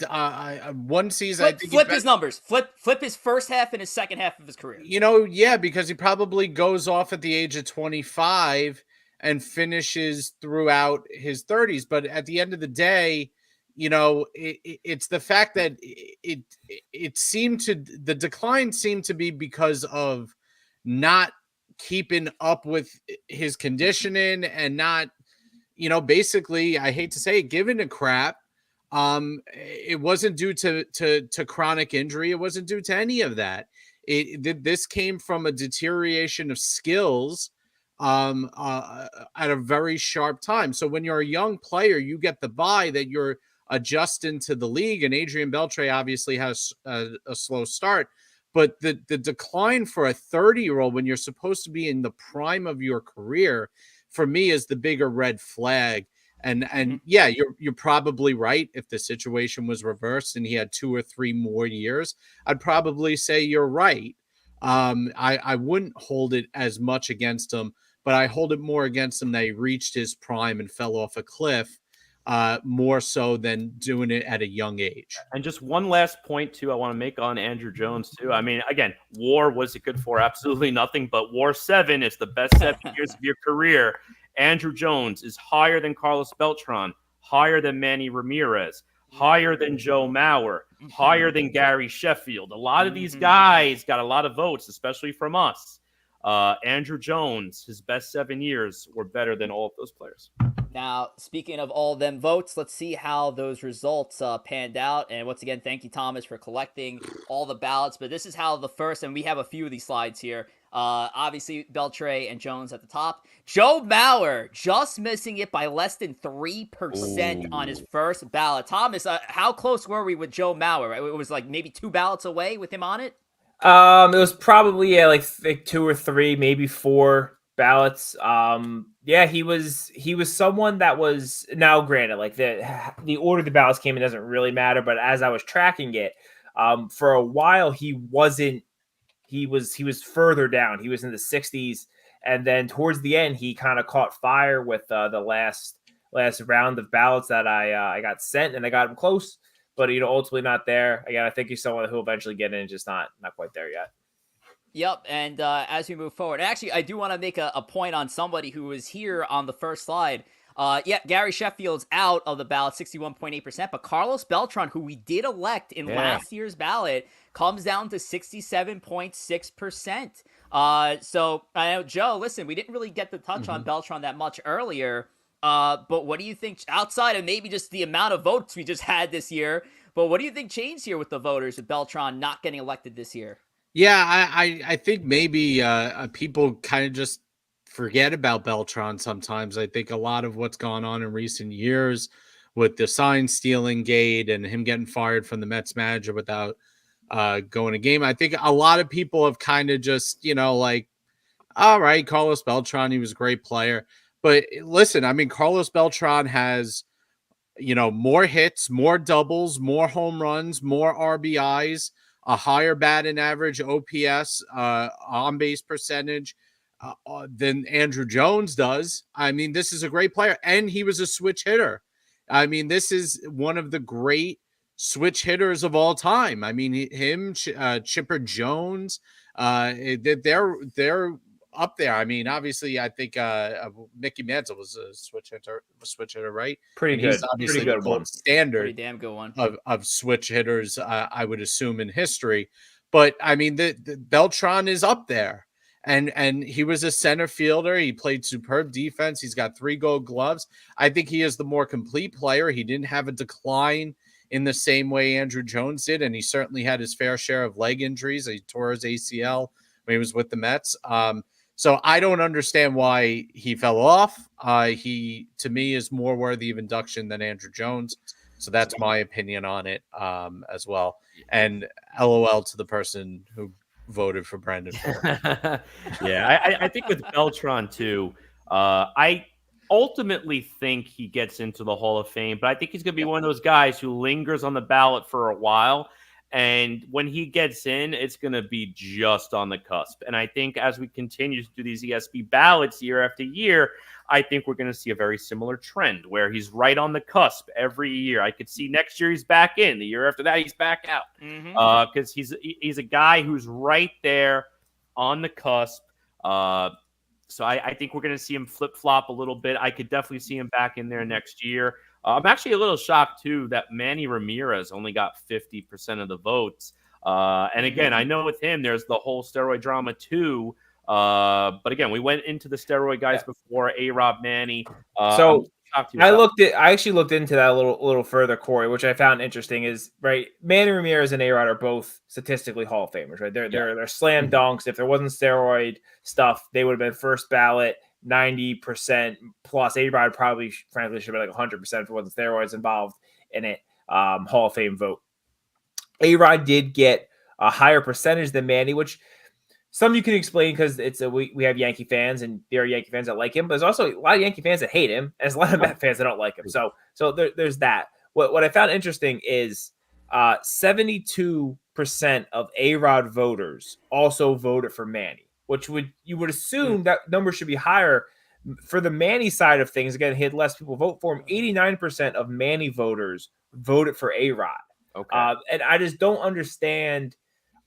one season. Flip his numbers. Flip his first half and his second half of his career. Because he probably goes off at the age of 25 and finishes throughout his 30s. But at the end of the day, it's the fact that the decline seemed to be because of not keeping up with his conditioning and not, basically, I hate to say it, giving a crap. It wasn't due to chronic injury. It wasn't due to any of that. This came from a deterioration of skills at a very sharp time. So when you're a young player, you get the bye that you're adjusting to the league. And Adrian Beltre obviously has a slow start. But the decline for a 30-year-old when you're supposed to be in the prime of your career, for me, is the bigger red flag. And yeah, you're probably right. If the situation was reversed and he had 2 or 3 more years, I'd probably say you're right. I wouldn't hold it as much against him, but I hold it more against him that he reached his prime and fell off a cliff, more so than doing it at a young age. And just one last point, too, I want to make on Andrew Jones, too. I mean, again, WAR was it good for? Absolutely nothing, but WAR 7 is the best 7 years of your career. Andrew Jones is higher than Carlos Beltran, higher than Manny Ramirez, higher than Joe Mauer, higher than Gary Sheffield. A lot of these guys got a lot of votes, especially from us. Andrew Jones, his best 7 years were better than all of those players. Now, speaking of all them votes, let's see how those results panned out. And once again, thank you, Thomas, for collecting all the ballots. But this is how the first, and we have a few of these slides here. Obviously, Beltre and Jones at the top. Joe Mauer just missing it by less than 3% on his first ballot. Thomas, how close were we with Joe Mauer? It was like maybe 2 ballots away with him on it? It was probably like 2 or 3, maybe 4 ballots. Yeah, he was someone that was, now granted, like the order the ballots came in doesn't really matter, but as I was tracking it, for a while he was further down. He was in the 60s, and then towards the end he kind of caught fire with the last round of ballots that I got sent, and I got him close, but ultimately not there. Again, I think he's someone who'll eventually get in, just not quite there yet. Yep, and as we move forward, actually, I do want to make a point on somebody who was here on the first slide. Yeah, Gary Sheffield's out of the ballot, 61.8%, but Carlos Beltran, who we did elect in last year's ballot, comes down to 67.6%. So, I know, Joe, listen, we didn't really get to touch on Beltran that much earlier, but what do you think, outside of maybe just the amount of votes we just had this year, but what do you think changed here with the voters with Beltran not getting elected this year? Yeah, I think maybe people kind of just forget about Beltran sometimes. I think a lot of what's gone on in recent years with the sign stealing gate and him getting fired from the Mets manager without going a game, I think a lot of people have kind of just, like, all right, Carlos Beltran, he was a great player. But listen, I mean, Carlos Beltran has, more hits, more doubles, more home runs, more RBIs, a higher batting average, OPS, on base percentage than Andrew Jones does. I mean, this is a great player, and he was a switch hitter. I mean, this is one of the great switch hitters of all time. I mean, him, Chipper Jones, they're up there. I mean, obviously, I think Mickey Mantle was a switch hitter, right? Pretty and good. He's obviously pretty good the one. Standard. Pretty damn good one of switch hitters, I would assume, in history. But I mean, the Beltran is up there, and he was a center fielder. He played superb defense. He's got 3 Gold Gloves. I think he is the more complete player. He didn't have a decline in the same way Andrew Jones did, and he certainly had his fair share of leg injuries. He tore his ACL when he was with the Mets. So I don't understand why he fell off. He, to me, is more worthy of induction than Andrew Jones. So that's my opinion on it as well. And LOL to the person who voted for Brandon Ford. Yeah, I think with Beltran, too, I ultimately think he gets into the Hall of Fame, but I think he's going to be one of those guys who lingers on the ballot for a while. And when he gets in, it's going to be just on the cusp. And I think as we continue to do these ESB ballots year after year, I think we're going to see a very similar trend where he's right on the cusp every year. I could see next year he's back in. The year after that, he's back out. Because he's a guy who's right there on the cusp. So I think we're going to see him flip-flop a little bit. I could definitely see him back in there next year. I'm actually a little shocked, too, that Manny Ramirez only got 50% of the votes. And again, I know with him, there's the whole steroid drama, too. But again, we went into the steroid guys before, A-Rob, Manny. So I actually looked into that a little further, Corey, which I found interesting is, right, Manny Ramirez and A-Rod are both statistically Hall of Famers, right? They're slam dunks. If there wasn't steroid stuff, they would have been first ballot. 90% plus. A-Rod probably, frankly, should be like 100% if it wasn't steroids involved in it. Hall of Fame vote. A-Rod did get a higher percentage than Manny, which some you can explain because we have Yankee fans and there are Yankee fans that like him, but there's also a lot of Yankee fans that hate him, and there's a lot of Met fans that don't like him. So there's that. What I found interesting is 72% of A-Rod voters also voted for Manny, which you would assume that number should be higher. For the Manny side of things, again, he had less people vote for him. 89% of Manny voters voted for A-Rod. Okay. And I just don't understand,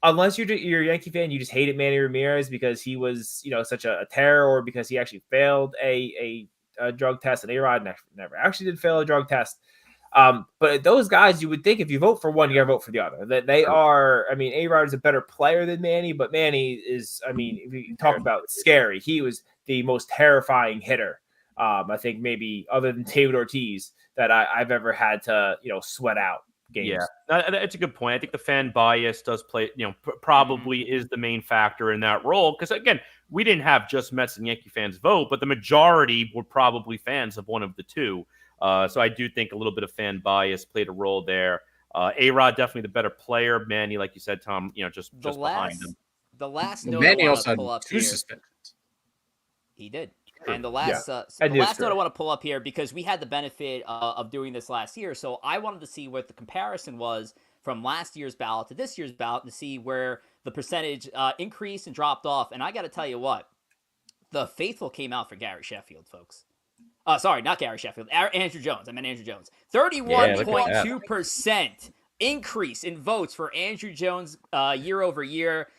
unless you're a Yankee fan, you just hated Manny Ramirez because he was, such a terror, or because he actually failed a drug test, and A-Rod never actually did fail a drug test. But those guys, you would think if you vote for one, you got to vote for the other. That they are, A-Rod is a better player than Manny, but Manny is, if you talk about scary, he was the most terrifying hitter. I think maybe other than David Ortiz that I've ever had to, sweat out games. Yeah, that's a good point. I think the fan bias does play, probably is the main factor in that role. Because again, we didn't have just Mets and Yankee fans vote, but the majority were probably fans of one of the two. So I do think a little bit of fan bias played a role there. A-Rod definitely the better player. Manny, like you said, Tom, just behind him. The last note Manny I want also to pull up had 2 here. suspensions. He did. And the last note I want to pull up here, because we had the benefit of doing this last year, so I wanted to see what the comparison was from last year's ballot to this year's ballot to see where the percentage increased and dropped off. And I got to tell you what, the faithful came out for Gary Sheffield, folks. Sorry, not Gary Sheffield. Andrew Jones. I meant Andrew Jones. 31.2% increase in votes for Andrew Jones year over year.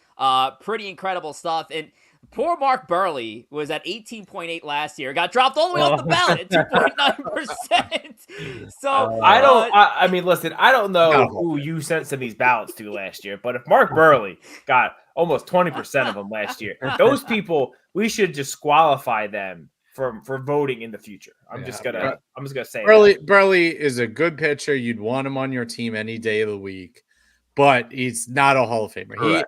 Pretty incredible stuff. And poor Mark Burley was at 18.8 last year. Got dropped all the way off the ballot at 2.9%. So listen, I don't know who you sent some of these ballots to last year, but if Mark Burley got almost 20% of them last year, those people, we should disqualify them for voting in the future. I'm just gonna say Burley is a good pitcher. You'd want him on your team any day of the week, but he's not a Hall of Famer.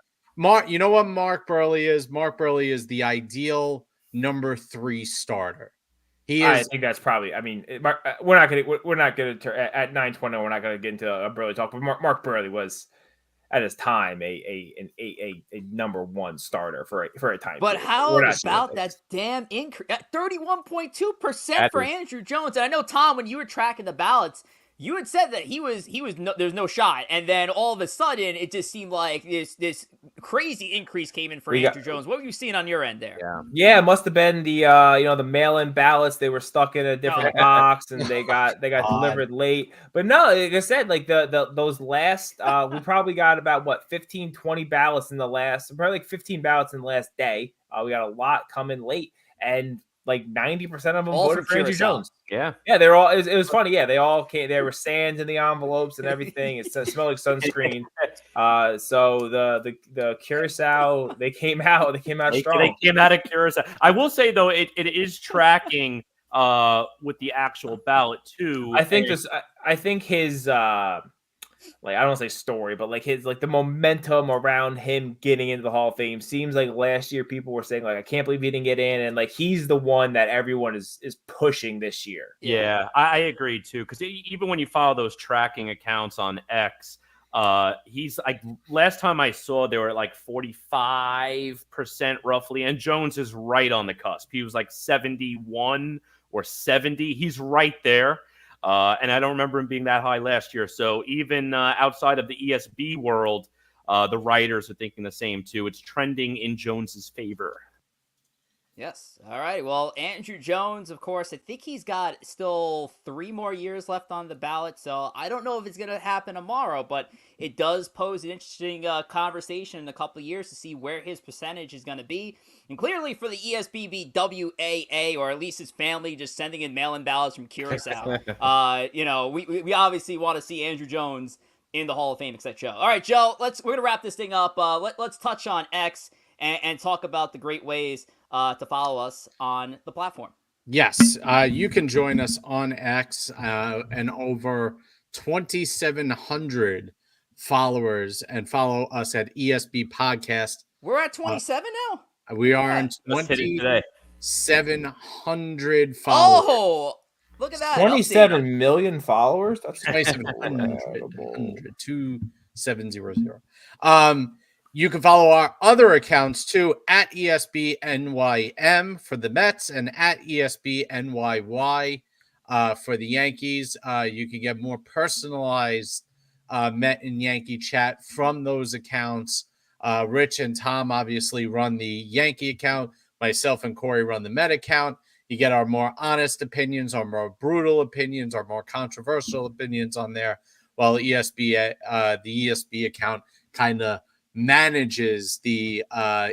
You know what Mark Burley is? Mark Burley is the ideal number 3 starter. I think that's probably. We're not gonna at 9:20. We're not gonna get into a Burley talk. But Mark Burley was at his time a number 1 starter for a time. But how about that damn increase? 31.2% for Andrew Jones. And I know, Tom, when you were tracking the ballots, you had said that he was there's no shot, and then all of a sudden it just seemed like this crazy increase came in for Andrew Jones. What were you seeing on your end there? Yeah, it must have been the the mail-in ballots. They were stuck in a different box, and they got delivered late. But no, like I said, like those last we probably got about 15, 20 ballots in the last, probably like 15 ballots in the last day. We got a lot coming late, and like 90% of them voted for Andrew Jones. Yeah, they're all. It was funny. Yeah, they all came. There were sands in the envelopes and everything. It smelled like sunscreen. So the Curacao, they came out strong. They came out of Curacao. I will say though, it is tracking with the actual ballot too. I think his I don't want to say story, but his the momentum around him getting into the Hall of Fame seems like last year people were saying I can't believe he didn't get in, and he's the one that everyone is pushing this year. Yeah, I agree too, because even when you follow those tracking accounts on X, he's last time I saw they were at 45% roughly, and Jones is right on the cusp. He was 71 or 70. He's right there. And I don't remember him being that high last year. So even outside of the ESB world, the writers are thinking the same too. It's trending in Jones's favor. Yes. All right. Well, Andrew Jones, of course, I think he's got still 3 more years left on the ballot. So I don't know if it's going to happen tomorrow, but it does pose an interesting conversation in a couple of years to see where his percentage is going to be. And clearly for the ESBBWAA, or at least his family just sending in mail-in ballots from Curacao, we obviously want to see Andrew Jones in the Hall of Fame, etc. All right, Joe, we're going to wrap this thing up. Let's touch on X and talk about the great ways to follow us on the platform. Yes, you can join us on X and over 2,700 followers, and follow us at ESB Podcast. We're at 27 now? We are on 2,700 followers. Oh, look at that. 27 million followers? That's 2,700. You can follow our other accounts too, at ESBNYM for the Mets and at ESBNYY for the Yankees. You can get more personalized Met and Yankee chat from those accounts. Rich and Tom obviously run the Yankee account. Myself and Corey run the Met account. You get our more honest opinions, our more brutal opinions, our more controversial opinions on there, while the ESB account kind of manages the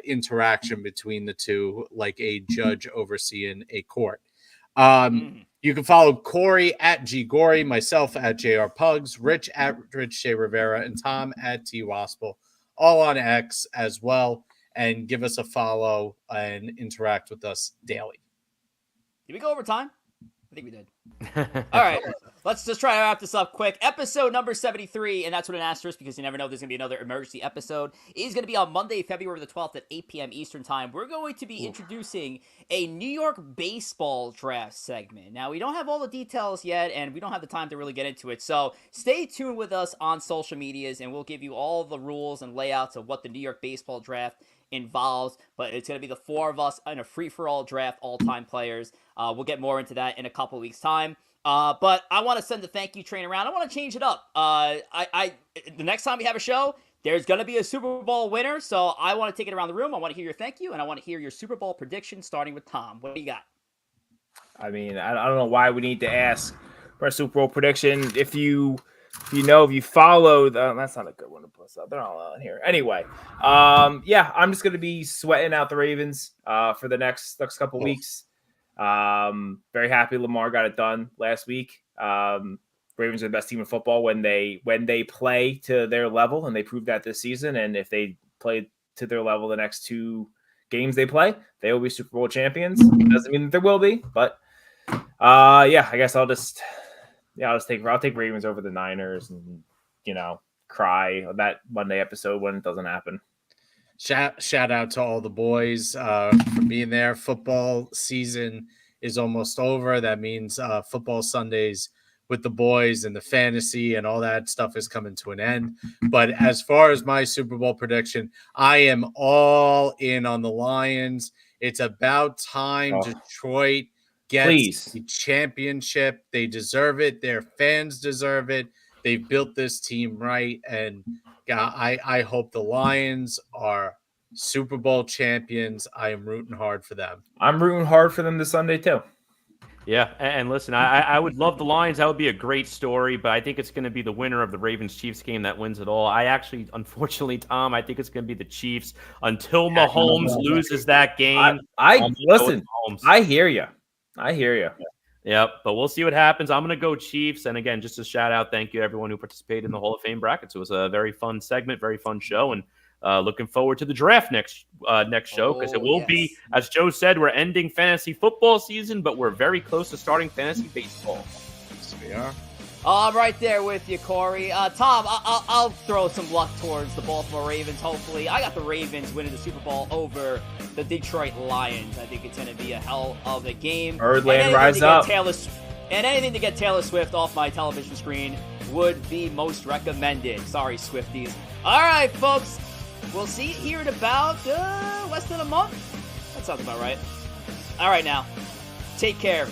interaction between the two like a judge overseeing a court. You can follow Corey at G Gory, myself at JR Pugs, Rich at Rich J Rivera, and Tom at T Waspel, all on X as well. And give us a follow and interact with us daily. Did we go over time? I think we did. All right. Let's just try to wrap this up quick. Episode number 73, and that's with an asterisk because you never know, there's going to be another emergency episode, is going to be on Monday, February the 12th at 8 p.m. Eastern Time. We're going to be introducing a New York baseball draft segment. Now, we don't have all the details yet, and we don't have the time to really get into it, so stay tuned with us on social medias, and we'll give you all the rules and layouts of what the New York baseball draft involves, but it's going to be the four of us in a free-for-all draft, all-time players. We'll get more into that in a couple weeks' time. But I want to send the thank you train around. I want to change it up. The next time we have a show, there's going to be a Super Bowl winner, so I want to take it around the room. I want to hear your thank you, and I want to hear your Super Bowl prediction, starting with Tom. What do you got? I mean, I don't know why we need to ask for a Super Bowl prediction. If you follow that's not a good one to put up. They're all on here. Anyway, yeah, I'm just going to be sweating out the Ravens for the next couple weeks. Very happy Lamar got it done last week. Ravens are the best team in football when they play to their level, and they proved that this season. And if they play to their level the next two games they play, they will be Super Bowl champions. Doesn't mean that there will be, but yeah, I guess I'll take Ravens over the Niners and cry on that Monday episode when it doesn't happen. Shout out to all the boys for being there. Football season is almost over. That means football Sundays with the boys and the fantasy and all that stuff is coming to an end. But as far as my Super Bowl prediction, I am all in on the Lions. It's about time Detroit gets the championship. They deserve it. Their fans deserve it. They've built this team right. And I hope the Lions are Super Bowl champions. I am rooting hard for them. I'm rooting hard for them this Sunday too. Yeah, and listen, I would love the Lions. That would be a great story, but I think it's going to be the winner of the Ravens-Chiefs game that wins it all. I actually, unfortunately, Tom, I think it's going to be the Chiefs until Mahomes loses that game. Listen, I hear you. Yep, but we'll see what happens. I'm going to go Chiefs. And again, just a shout out, thank you to everyone who participated in the Hall of Fame brackets. It was a very fun segment, very fun show, and looking forward to the draft next show because it will be, as Joe said, we're ending fantasy football season, but we're very close to starting fantasy baseball. Yes, we are. I'm right there with you, Corey. Tom, I'll throw some luck towards the Baltimore Ravens, hopefully. I got the Ravens winning the Super Bowl over the Detroit Lions. I think it's going to be a hell of a game. Birdland, rise up. And anything to get Taylor Swift off my television screen would be most recommended. Sorry, Swifties. All right, folks. We'll see you here in about less than a month. That sounds about right. All right, now. Take care.